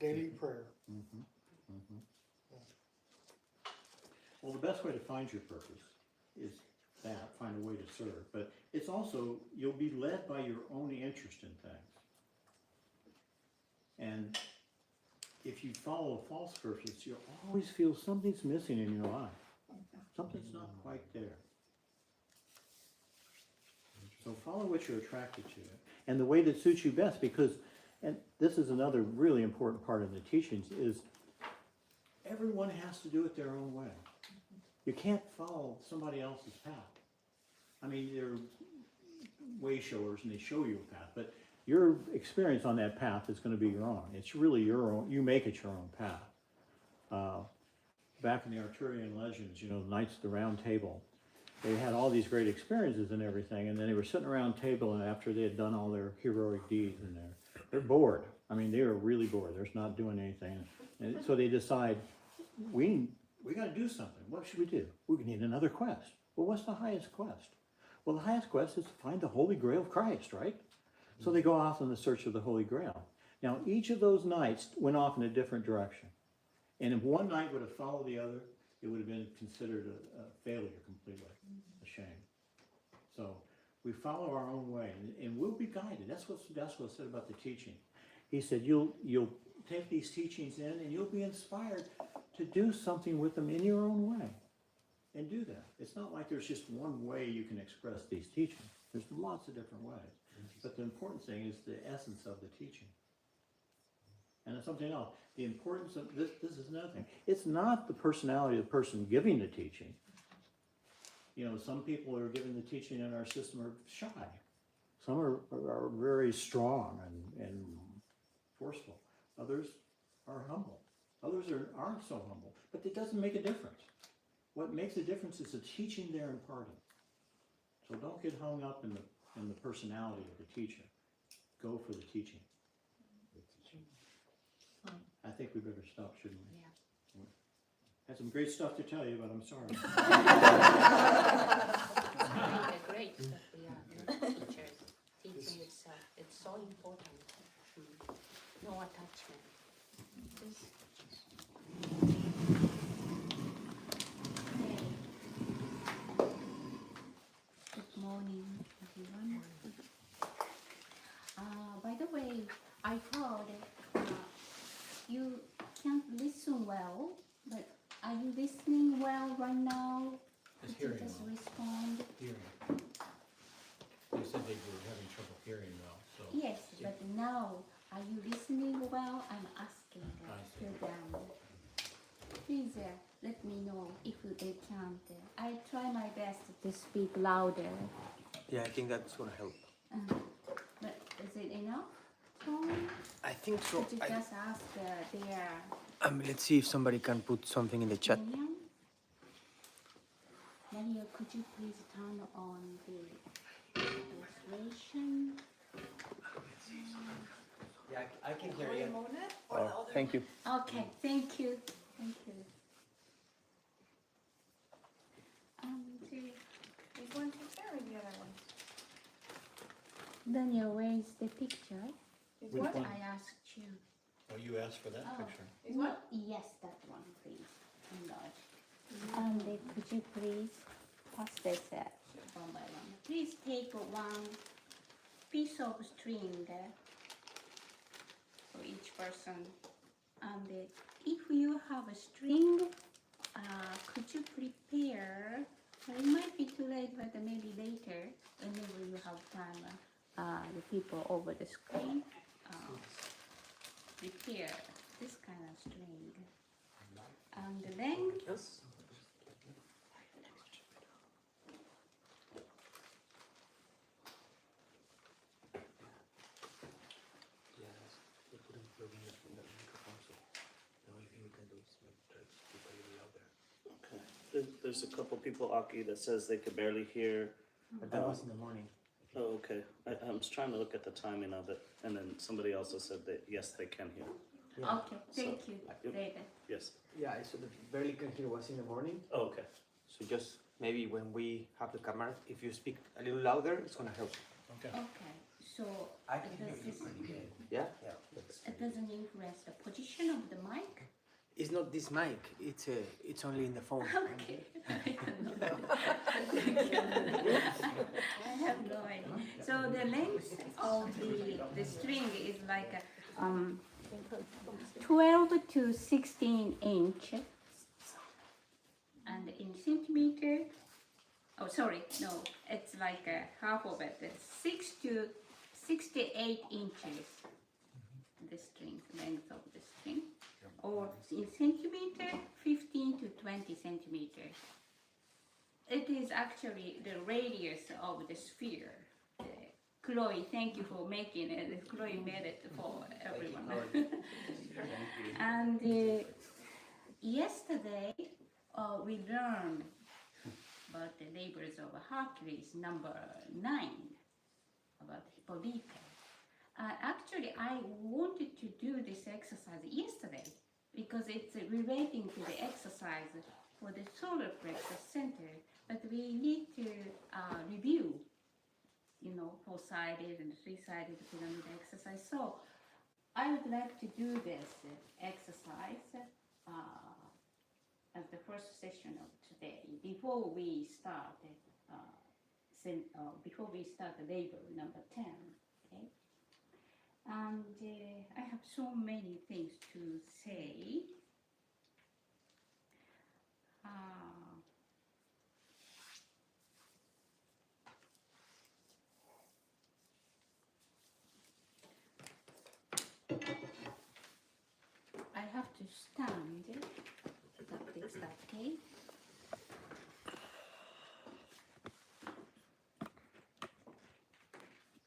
daily prayer. Well, the best way to find your purpose is that, find a way to serve. But it's also, you'll be led by your own interest in things. And if you follow a false purpose, you'll always feel something's missing in your life. Something's not quite there. So follow what you're attracted to and the way that suits you best, because, and this is another really important part of the teachings, is everyone has to do it their own way. You can't follow somebody else's path. I mean, they're way showers and they show you a path, but your experience on that path is going to be your own. It's really your own. You make it your own path. Back in the Arthurian legends, you know, the Knights of the Round Table, they had all these great experiences and everything, and then they were sitting around table, and after they had done all their heroic deeds, and they're bored. I mean, they are really bored. They're not doing anything, and so they decide, we got to do something. What should we do? We need another quest. Well, what's the highest quest? Well, the highest quest is to find the Holy Grail of Christ, right? So they go off in the search of the Holy Grail. Now, each of those knights went off in a different direction. And if one knight would have followed the other, it would have been considered a failure completely, a shame. So we follow our own way, and we'll be guided. That's what said about the teaching. He said, you'll take these teachings in, and you'll be inspired to do something with them in your own way, and do that. It's not like there's just one way you can express these teachings. There's lots of different ways. But the important thing is the essence of the teaching. And it's something else. The importance of this is another thing. It's not the personality of the person giving the teaching. You know, some people who are giving the teaching in our system are shy. Some are very strong and forceful. Others are humble. Others aren't so humble. But it doesn't make a difference. What makes a difference is the teaching they're imparting. So don't get hung up in the personality of the teacher. Go for the teaching. I think we better stop, shouldn't we? Yeah. Had some great stuff to tell you, but I'm sorry. Great stuff, yeah, teachers, teaching itself, it's so important. No attachment. Good morning, everyone. By the way, I heard you can't listen well, but are you listening well right now? Just Could you hearing just well. respond? Hearing. They said they were having trouble hearing well, so. Yes, but now, are you listening well? I'm asking I see. to them. Please let me know if they can't. I try my best to speak louder. Yeah, I think that's gonna help. But is it enough? Tone? I think so. Could you just ask their Let's see if somebody can put something in the chat. opinion? Maria, could you please turn on the Demonstration. Yeah, I can hear you. Oh, thank you. Okay, thank you, thank you. There's one picture or the other one? Daniel, where is the picture? There's Which one? one? I asked you. Oh, you asked for that Oh. picture. There's one? Yes, that one, please. Enlarge. And could you please pass this one by one? Please take one piece of string for each person. And if you have a string, could you prepare? It might be too late, but maybe later, whenever you have time, the people over the screen prepare this kind of string. And then Yes. Yes, we couldn't plug in the microphone, so the only thing we can do is try to speak a little louder. Okay. There's a couple people, Aki, that says they could barely hear. But that was in the morning. Oh, okay. I'm just trying to look at the timing of it, and then somebody also said that, yes, they can hear. Yeah. okay, thank you, Yep. David. Yes. Yeah, I sort of barely can hear was in the morning. Oh, okay. So just maybe when we have the camera, if you speak a little louder, it's gonna help. Okay. Okay, so I can hear you does pretty this, good. Yeah? it doesn't influence the position of the mic? It's not this mic, it's only in the phone. Okay. I don't know. I have no idea. So the length of the string is like 12 to 16 inch. And in centimeter, oh sorry, no, it's like half of it. It's 6 to 68 inches. The string, length of the string. Or in centimeter, 15 to 20 centimeters. It is actually the radius of the sphere. Chloe, thank you for making it. Chloe made it for everyone. And yesterday we learned about the labors of Hercules, number 9, about Hippolyta. Actually, I wanted to do this exercise yesterday because it's relating to the exercise for the solar plexus center, but we need to review, you know, 4-sided and 3-sided pyramid exercise. So I would like to do this exercise as the first session of today before we start the labor number 10. Okay. And I have so many things to say. I have to stand. That is that, okay?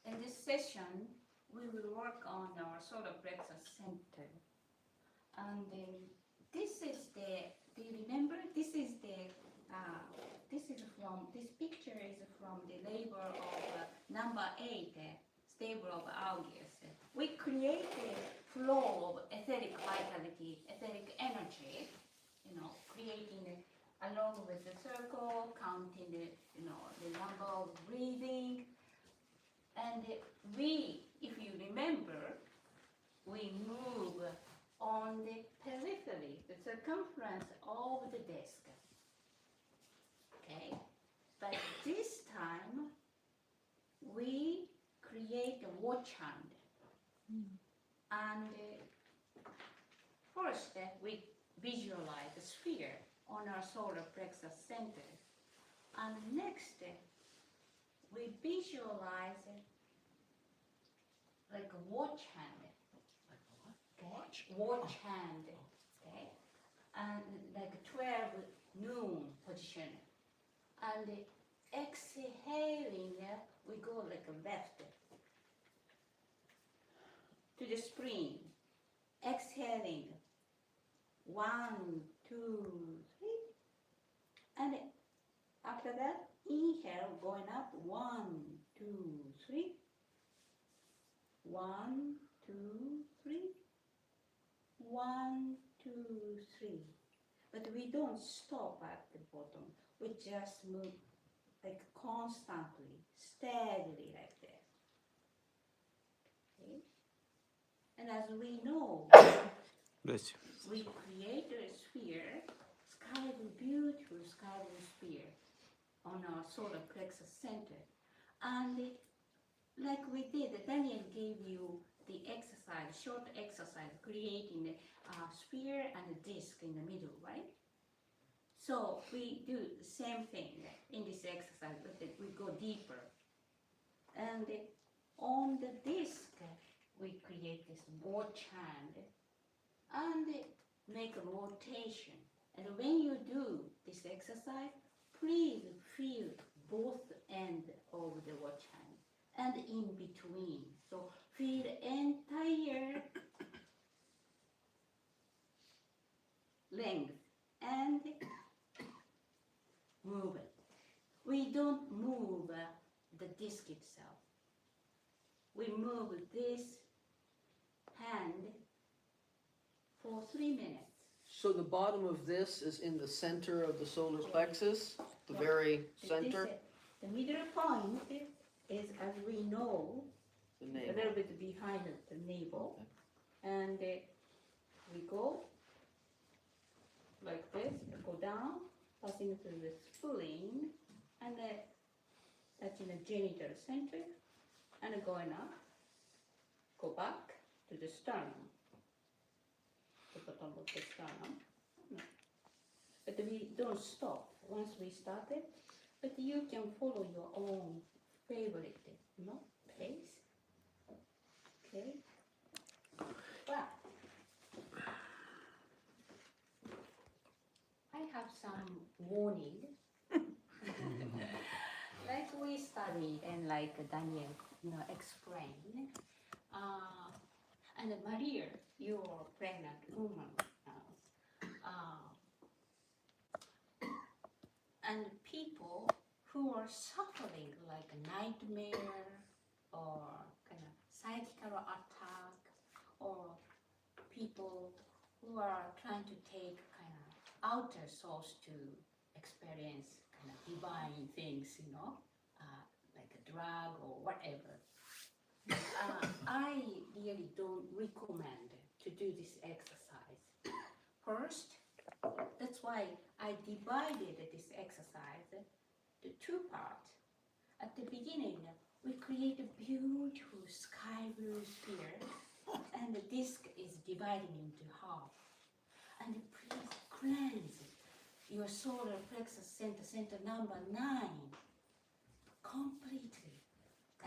In this session, we will work on our solar plexus center. And this is do you remember? This picture is from the labor of number 8, stable of Augeas. We create a flow of etheric vitality, etheric energy, you know, creating along with the circle, counting the number of breathing. And if you remember, we move on the periphery, the circumference of the disc. Okay? But this time, we create a watch hand. And first, we visualize the sphere on our solar plexus center. And next, we visualize like a watch hand. Okay? Watch hand. Okay? And like 12 noon position. And exhaling, we go like a left to the spring. Exhaling. 1, 2, 3. And after that, inhale, going up. 1, 2, 2, 3. 1, 2, 3. 1, 2, 3. But we don't stop at the bottom. We just move like constantly, steadily like this. Okay? And as we know, Bless we create a sphere, sky blue, beautiful sky blue sphere on our solar plexus center. And like we did, Daniel gave you the exercise, short exercise, creating a sphere and a disk in the middle, right? So we do the same thing in this exercise, but then we go deeper. And on the disk, we create this watch hand and make a rotation. And when you do this exercise, please feel both ends of the watch hand and in between. So feel entire length and move it. We don't move the disc itself. We move this hand for 3 minutes. So the bottom of this is in the center of the solar plexus, the very center, The middle point is, as we know, the a navel. little bit behind the navel. And we go like this, go down, passing through the spleen, and touching the genital center, and going up, go back to the sternum, the bottom of the sternum. No. But we don't stop once we started, but you can follow your own favorite, pace. Okay? Well, I have some warning. Like we studied and like Daniel, explained. And Maria, you're a pregnant woman now. And people who are suffering like a nightmare or kind of psychical attack, or people who are trying to take kind of outer source to experience kind of divine things, like a drug or whatever. I really don't recommend to do this exercise. First, that's why I divided this exercise to 2 parts. At the beginning, we create a beautiful sky blue sphere, and the disc is divided into half. And please cleanse your solar plexus center number 9, completely.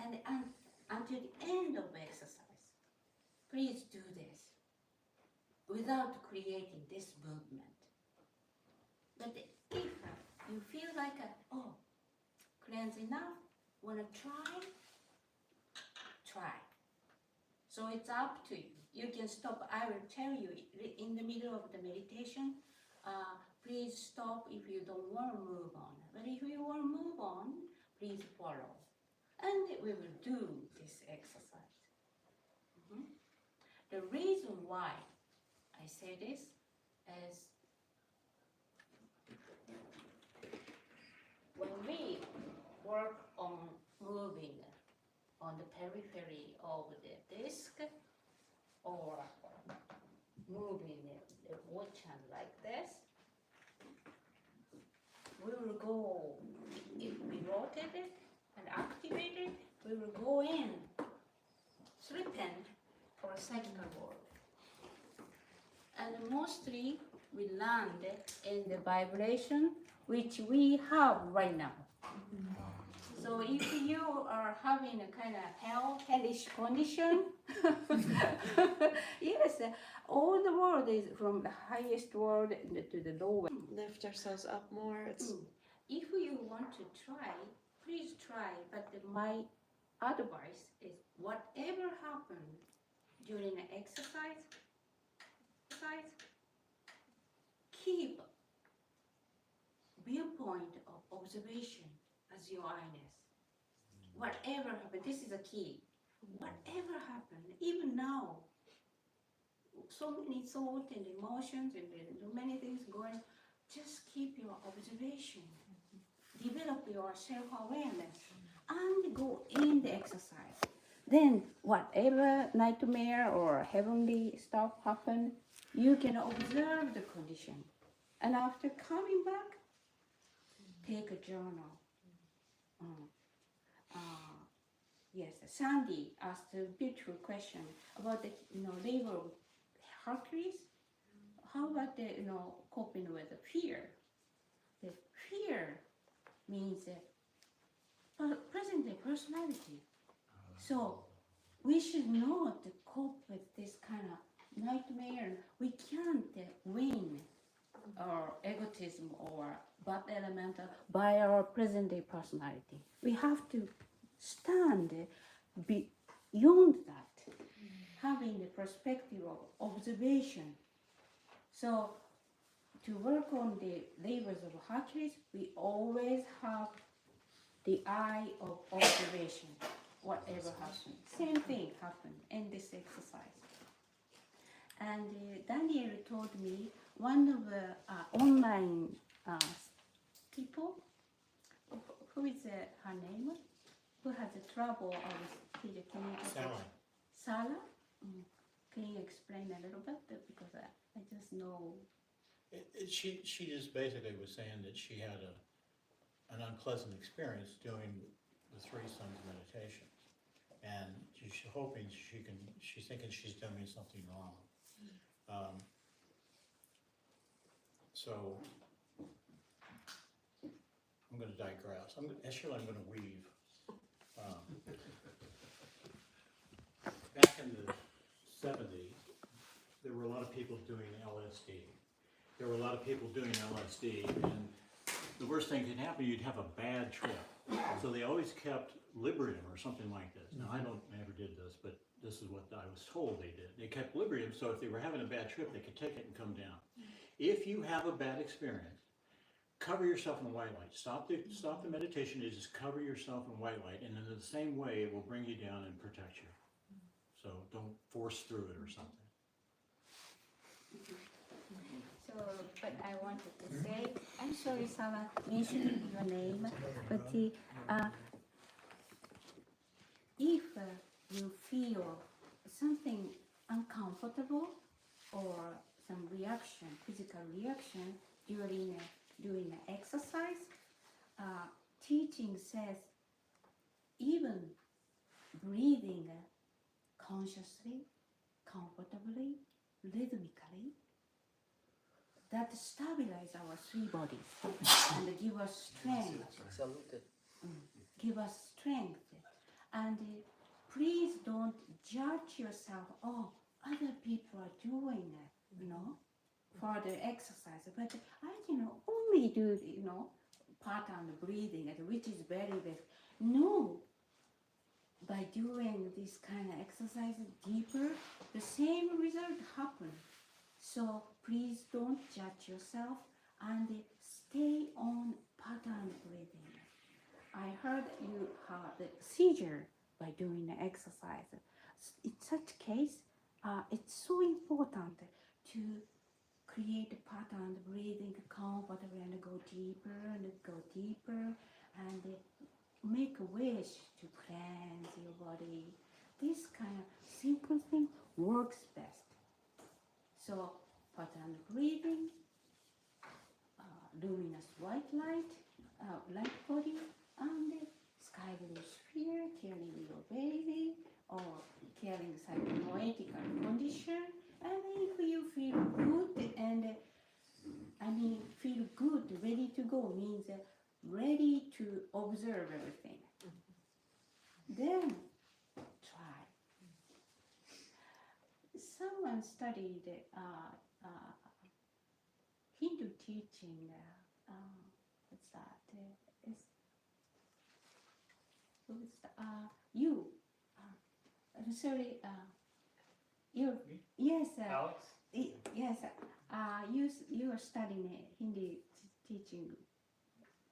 And until the end of exercise, please do this without creating this movement. But if you feel like, cleanse enough, wanna try. So it's up to you. You can stop. I will tell you in the middle of the meditation, please stop if you don't want to move on. But if you want to move on, please follow. And we will do this exercise. The reason why I say this is when we work on moving on the periphery of the disc, or moving the watch hand like this, we will go, if we rotate it and activate it, we will go in, slipping for a psychical world. And mostly we land in the vibration which we have right now. So if you are having a kind of hellish condition, yes, all the world is from the highest world to the lowest. Lift ourselves up more. It's If you want to try, please try. But my advice is whatever happened during the exercise, keep viewpoint of observation as your eyes. whatever happened, this is a key. Whatever happened, even now, so many thoughts and emotions and many things going, just keep your observation. Develop your self-awareness and go in the exercise. Then whatever nightmare or heavenly stuff happen, you can observe the condition. And after coming back, take a journal. Yes, Sandy asked a beautiful question about the labor of Hercules. How about the coping with the fear? The fear means present day personality. So we should not cope with this kind of nightmare. We can't win our egotism or bad elemental by our present day personality. We have to stand beyond that, having the perspective of observation. So to work on the labors of Hercules, we always have the eye of observation, whatever happens. Same thing happened in this exercise. And Daniel told me one of the online people, who is her name, who has a trouble of can you Sala? Can you explain a little bit? Because I just know. She just basically was saying that she had an unpleasant experience doing the Three Sons meditations, and she's hoping she's thinking she's doing something wrong. So I'm going to digress. I'm going to weave. Back in the 70s, there were a lot of people doing LSD. There were a lot of people doing LSD, and the worst thing could happen, you'd have a bad trip. So they always kept Librium or something like this. Now, I never did this, but this is what I was told they did. They kept Librium, so if they were having a bad trip, they could take it and come down. If you have a bad experience, cover yourself in white light. Stop the meditation and just cover yourself in white light, and in the same way, it will bring you down and protect you. So don't force through it or something. So, but I wanted to say, I'm sorry, Sala, mentioning your name, but if you feel something uncomfortable or some reaction, physical reaction during doing an exercise, teaching says even breathing consciously, comfortably, rhythmically, that stabilize our three bodies and give us strength. Salute. Give us strength. And please don't judge yourself. Oh, other people are doing it, for the exercise. But I can only do, pattern breathing, which is very basic. No. By doing this kind of exercise deeper, the same result happens. So please don't judge yourself and stay on pattern breathing. I heard you had a seizure by doing the exercise. In such case, it's so important to create a pattern breathing comfortably and go deeper and make a wish to cleanse your body. This kind of simple thing works best. So, pattern breathing, luminous white light, light body, and sky blue sphere, carrying your baby, or carrying psychomoetical condition. And if you feel good and feel good, ready to go, means ready to observe everything. Then try. Someone studied Hindu teaching. What's that? You. Sorry. You. Yes. Alex? Yes. You are studying Hindi teaching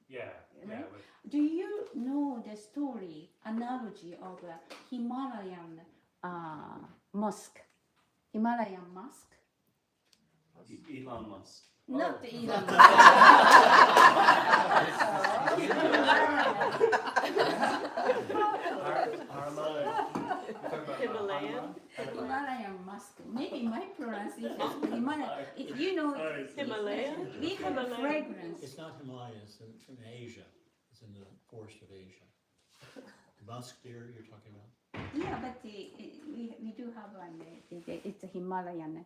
Yeah, yeah, Right? with, Do you know the story, analogy of a Himalayan musk? Himalayan musk? Elon Musk. Not Oh. Elon Himalayan? Himalayan musk. Maybe my pronunciation is Himalayan. If you know, Himalayan? we have a Himalayan. fragrance. It's not Himalaya, it's in Asia. It's in the forest of Asia. Musk deer you're talking about? Yeah, but we do have one. It's a Himalayan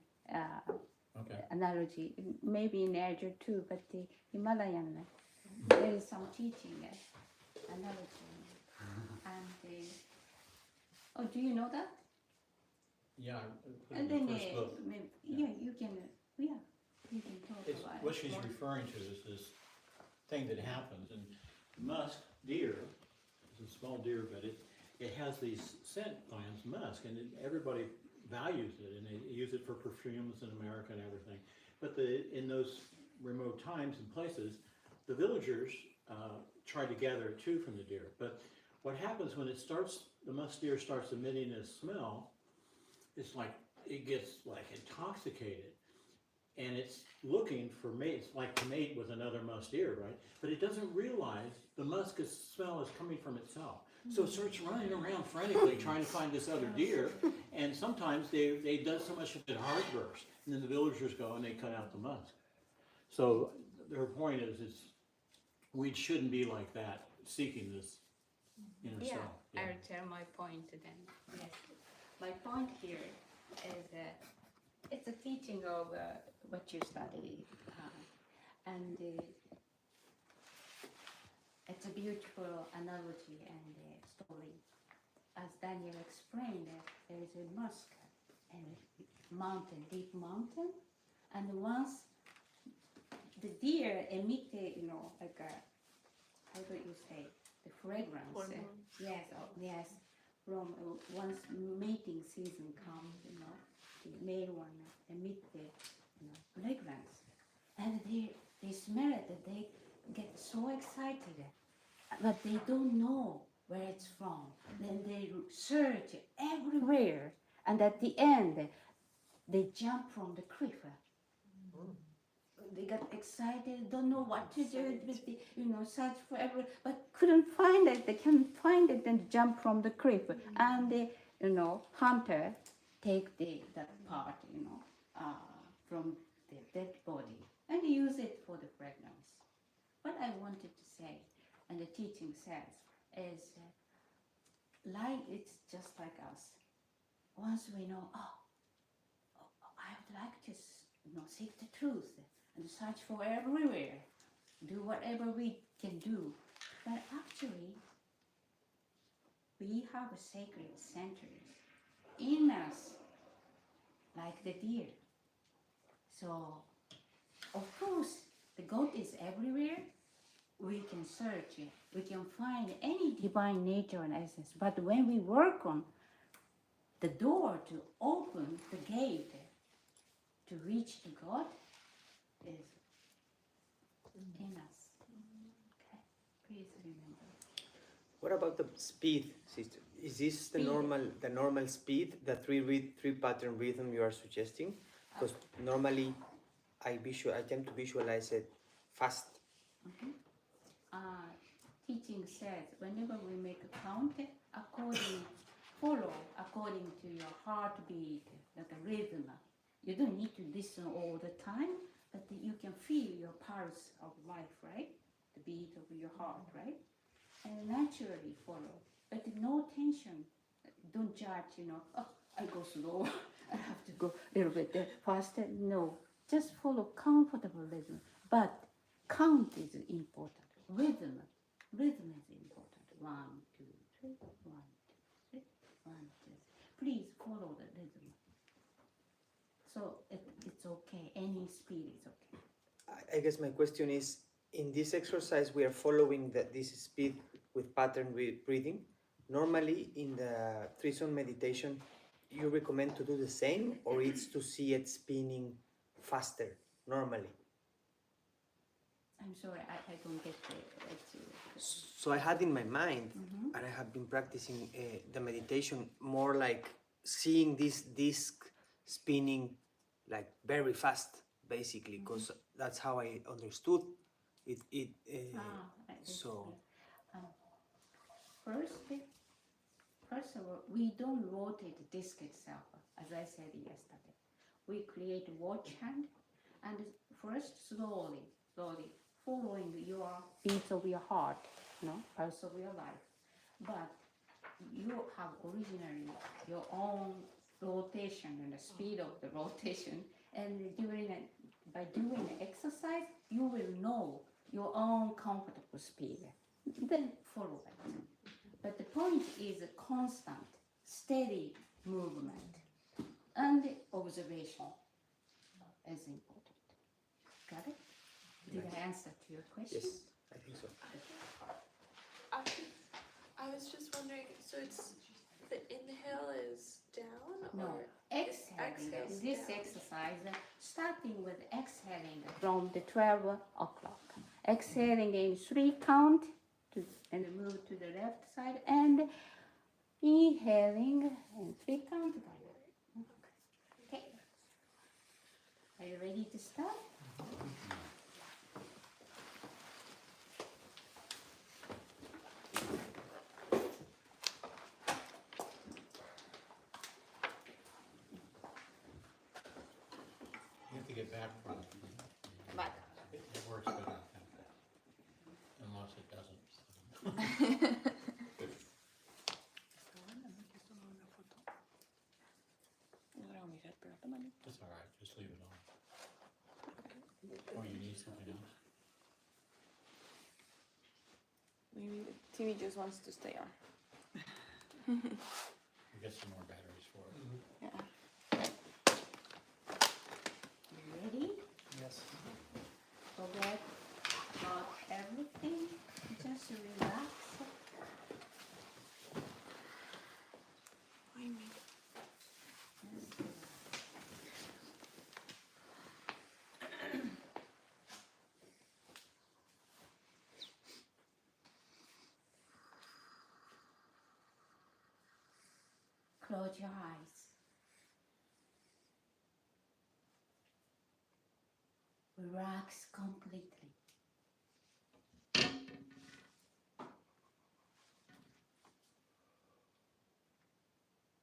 Okay. analogy. Maybe in Asia too, but the Himalayan, there is some teaching analogy. And oh, do you know that? Yeah, I put it And in then the first book. yeah, you can talk It's, about what it she's more. referring to is this thing that happens, and musk deer, it's a small deer, but it has these scent glands, musk, and everybody values it, and they use it for perfumes in America and everything. But in those remote times and places, the villagers try to gather it too from the deer. But what happens when the musk deer starts emitting this smell, it's like, it gets like intoxicated. And it's looking for mates, like to mate with another musk deer, right? But it doesn't realize the musk smell is coming from itself. So it starts running around frantically trying to find this other deer. And sometimes they does so much of it heart burst. And then the villagers go and they cut out the musk. So her point is, we shouldn't be like that, seeking this inner Yeah, self. I'll tell my point then. Yes. My point here is it's a teaching of what you study, and it's a beautiful analogy and story. As Daniel explained, there is a musk and a mountain, deep mountain, and once the deer emit, like a, how do you say, the fragrance? Hormones. Yes, yes. From once mating season comes, the male one emit the fragrance, and they smell it, and they get so excited, but they don't know where it's from. Then they search everywhere, and at the end, they jump from the cliff. They got excited, don't know what to do with the, search for everywhere, but couldn't find it. They can't find it and jump from the cliff. And the, hunter take that part, from the dead body and use it for the fragrance. What I wanted to say, and the teaching says, is like it's just like us. Once we know, I would like to, seek the truth and search for everywhere, do whatever we can do. But actually, we have a sacred center in us, like the deer. So, of course, the God is everywhere. We can search it. We can find any divine nature and essence. But when we work on the door to open the gate to reach the God, is in us. Okay, please remember. What about the speed, sister? Is this the Speed. normal speed, the three pattern rhythm you are suggesting? Because normally I tend to visualize it fast. Okay. Teaching says whenever we make a count, follow according to your heartbeat, like a rhythm. You don't need to listen all the time, but you can feel your pulse of life, right? The beat of your heart, right? And naturally follow, but no tension. Don't judge, I go slow, I have to go a little bit faster. No, just follow comfortable rhythm. But count is important. Rhythm is important. 1, 2, 3, 1, 2, 3, 1, 2, 3. Please follow the rhythm. So it's okay. Any speed is okay. I guess my question is, in this exercise we are following this speed with pattern breathing. Normally in the three-zone meditation, you recommend to do the same, or it's to see it spinning faster normally? I'm sorry, I don't get the, So I had in my mind, Mhm. and I have been practicing the meditation more like seeing this disc spinning like very fast, basically, because that's how I understood it. So First of all, we don't rotate the disc itself, as I said yesterday. We create watch hand, and first slowly, following your beats of your heart, pulse of your life. But you have originally your own rotation and the speed of the rotation, and by doing the exercise, you will know your own comfortable speed. Then follow it. But the point is a constant, steady movement and observation is important. Got it? Did I answer to your question? yes, I think so. I was just wondering, so it's, the inhale is down No, or? exhaling. exhales This down. exercise, starting with exhaling from the 12 o'clock. Exhaling in 3 count and move to the left side, and inhaling in 3 count. Okay. Are you ready to start? You have to get back from it. Back. It works better than that. Unless it doesn't. That's all right, just leave it on. Or you need something else? Maybe Timmy just wants to stay on. We'll get some more batteries for it. Yeah. You ready? Yes. Forget about everything. Just relax. Close your eyes. Relax completely.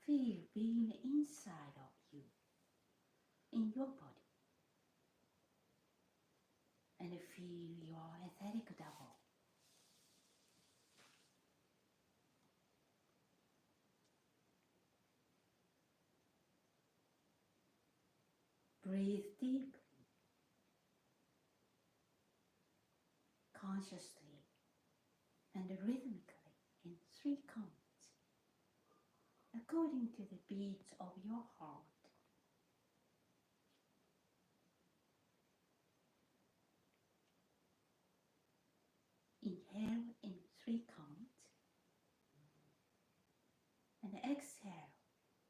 Feel being inside of you, in your body. And feel your etheric double. Breathe deeply, consciously, and rhythmically in 3 counts, according to the beats of your heart. Inhale in 3 counts, and exhale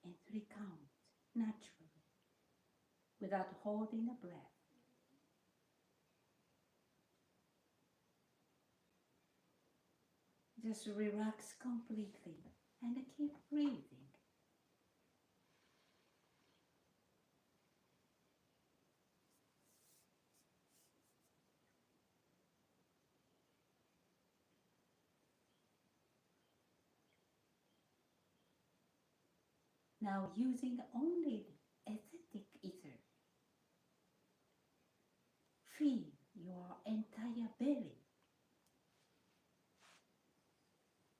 in 3 counts, naturally, without holding a breath. Just relax completely and keep breathing. Now using only the aesthetic ether, feel your entire belly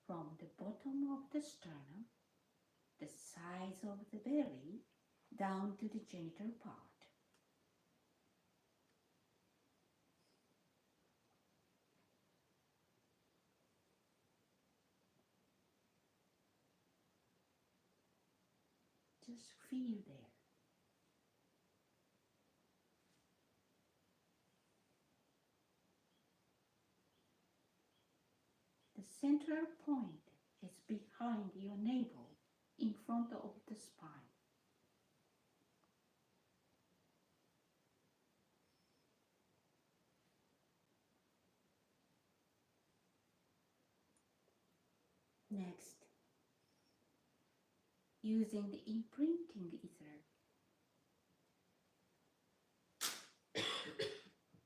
from the bottom of the sternum, the sides of the belly, down to the genital part. Just feel there. The central point is behind your navel, in front of the spine. Next, using the imprinting ether,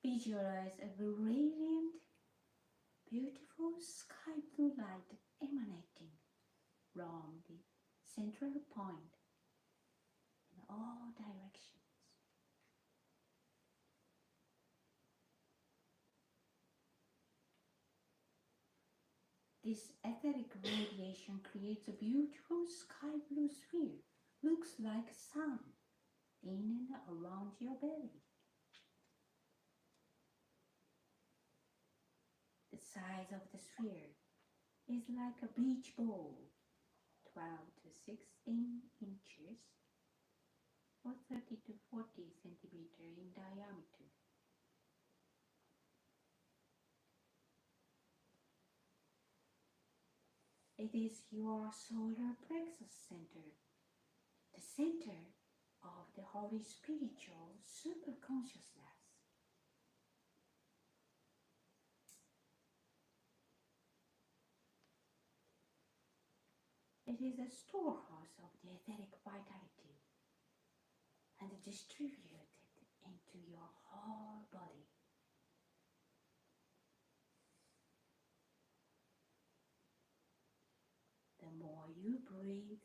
visualize a brilliant, beautiful sky blue light emanating from the central point in all directions. This etheric radiation creates a beautiful sky blue sphere, looks like sun in and around your belly. The size of the sphere is like a beach ball, 12 to 16 inches or 30 to 40 centimeters in diameter. It is your solar plexus center, the center of the Holy Spiritual Superconsciousness. It is a storehouse of the etheric vitality and distributed into your whole body. The more you breathe,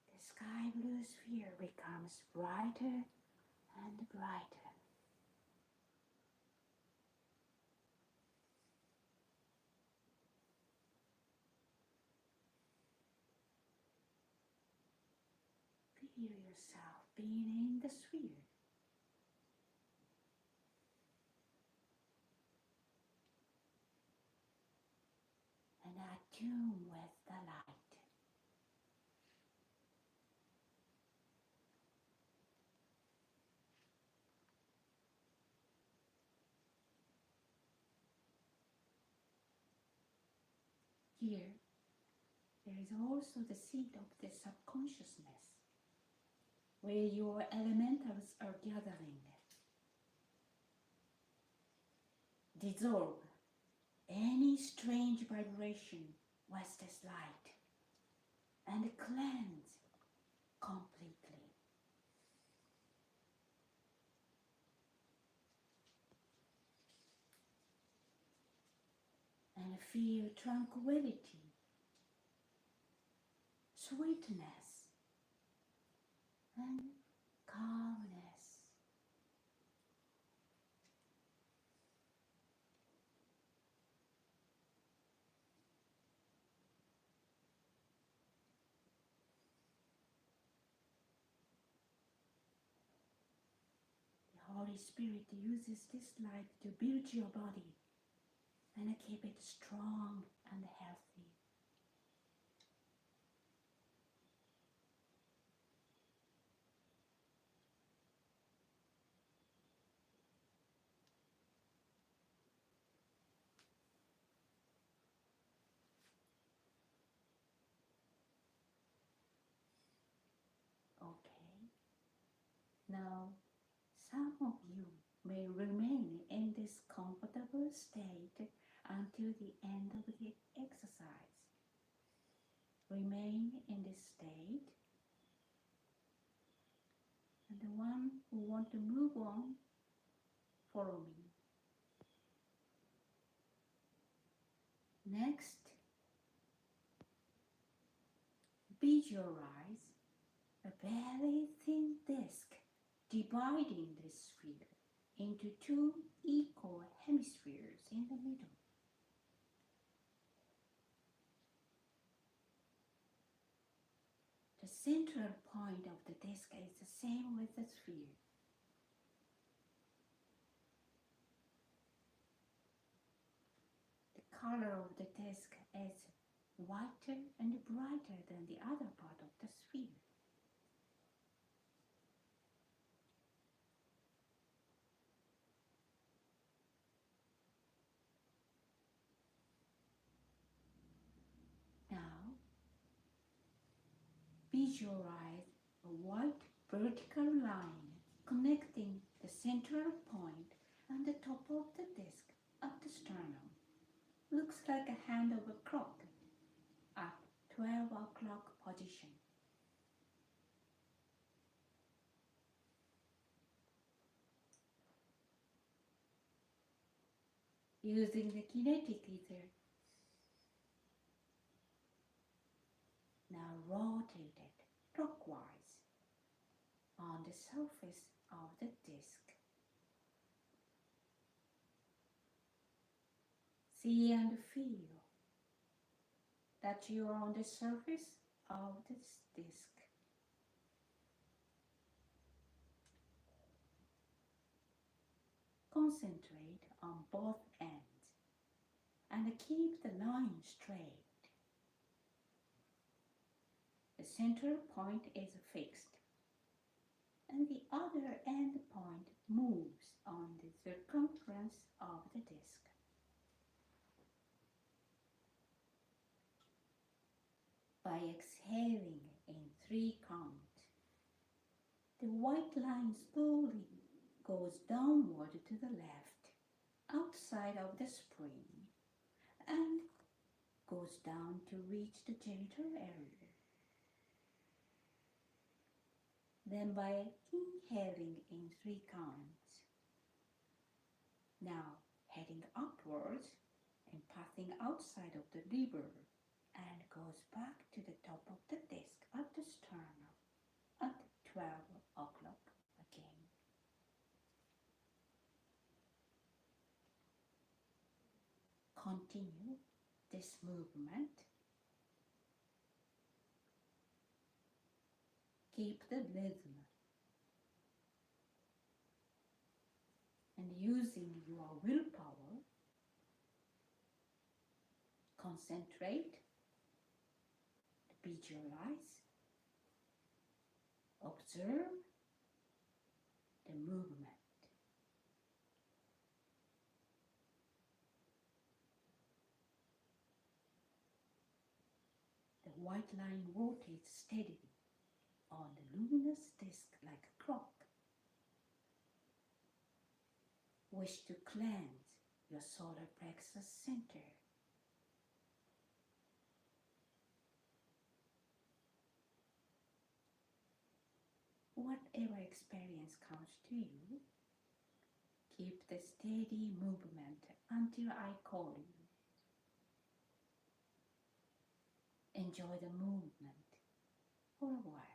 the sky blue sphere becomes brighter and brighter. Feel yourself being in the sphere. And attune with the light. Here, there is also the seat of the subconsciousness, where your elementals are gathering. Dissolve any strange vibration with this light and cleanse completely. And feel tranquility, sweetness, and calmness. The Holy Spirit uses this light to build your body and keep it strong and healthy. Okay. Now, some of you may remain in this comfortable state until the end of the exercise. Remain in this state, and the one who want to move on, follow me. Next, visualize a very thin disc dividing the sphere into two equal hemispheres in the middle. The central point of the disc is the same with the sphere. The color of the disc is whiter and brighter than the other part of the sphere. Now, visualize a white vertical line connecting the central point and the top of the disc at the sternum. Looks like a hand of a clock. 12 o'clock position. Using the kinetic ether, now rotate it clockwise on the surface of the disk. See and feel that you are on the surface of this disk. Concentrate on both ends and keep the line straight. The center point is fixed and the other end point moves on the circumference of the disk. By exhaling in 3 counts, the white line slowly goes downward to the left, outside of the spring, and goes down to reach the genital area. Then by inhaling in 3 counts, now heading upwards and passing outside of the liver, and goes back to the top of the disk at the sternum at 12 o'clock again. Continue this movement. Keep the rhythm. And using your willpower, concentrate, visualize, observe the movement. The white line rotates steadily on the luminous disk like a clock. Wish to cleanse your solar plexus center. Whatever experience comes to you, keep the steady movement until I call you. Enjoy the movement for a while.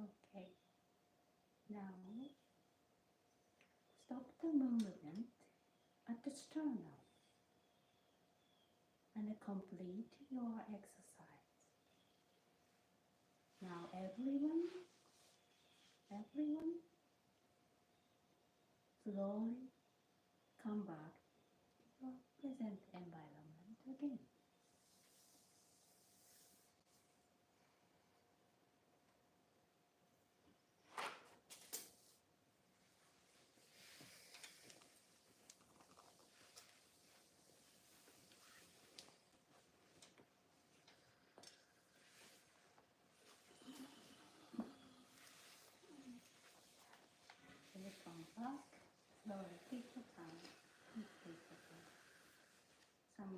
Okay. Now, stop the movement at the sternum and complete your exercise. Now, everyone, slowly come back to your present environment again. When you come back, slowly take your time. Please take your time. Some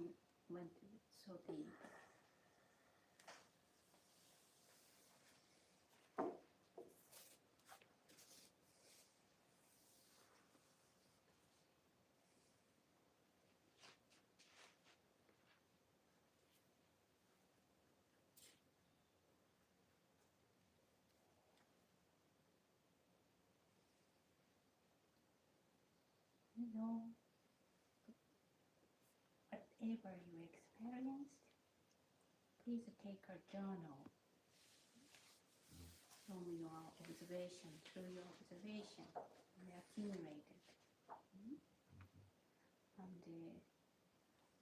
went so deep. You know, whatever you experienced, please take a journal from your observation, through your observation, and accumulated. And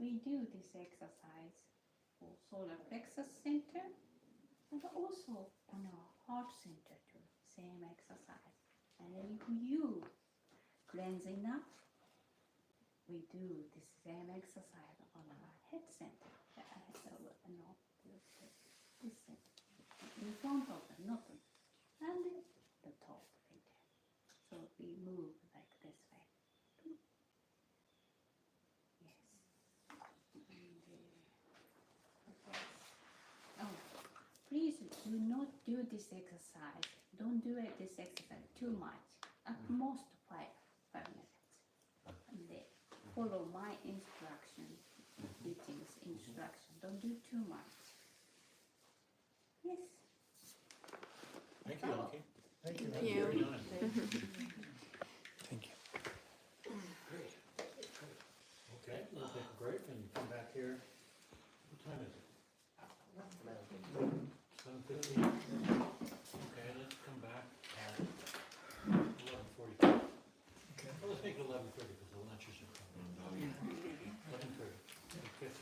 we do this exercise for solar plexus center, and also on our heart center too, same exercise. And then if you cleanse enough, we do the same exercise on our head center. This in front of the nothing, and the top right there. So we move like this way. Yes. And, oh, please do not do this exercise. Don't do this exercise too much. At most 5 minutes. And follow my instruction, teaching's instruction. Don't do too much. Yes. Thank you, Elke. Thank you. Thank you. Very nice. Thank you. Okay, we'll take a break and come back here. What time is it? 7:15. Okay, let's come back at 11:45. Okay. Well, let's make it 11:30 because the lunches are coming. 11:30. 15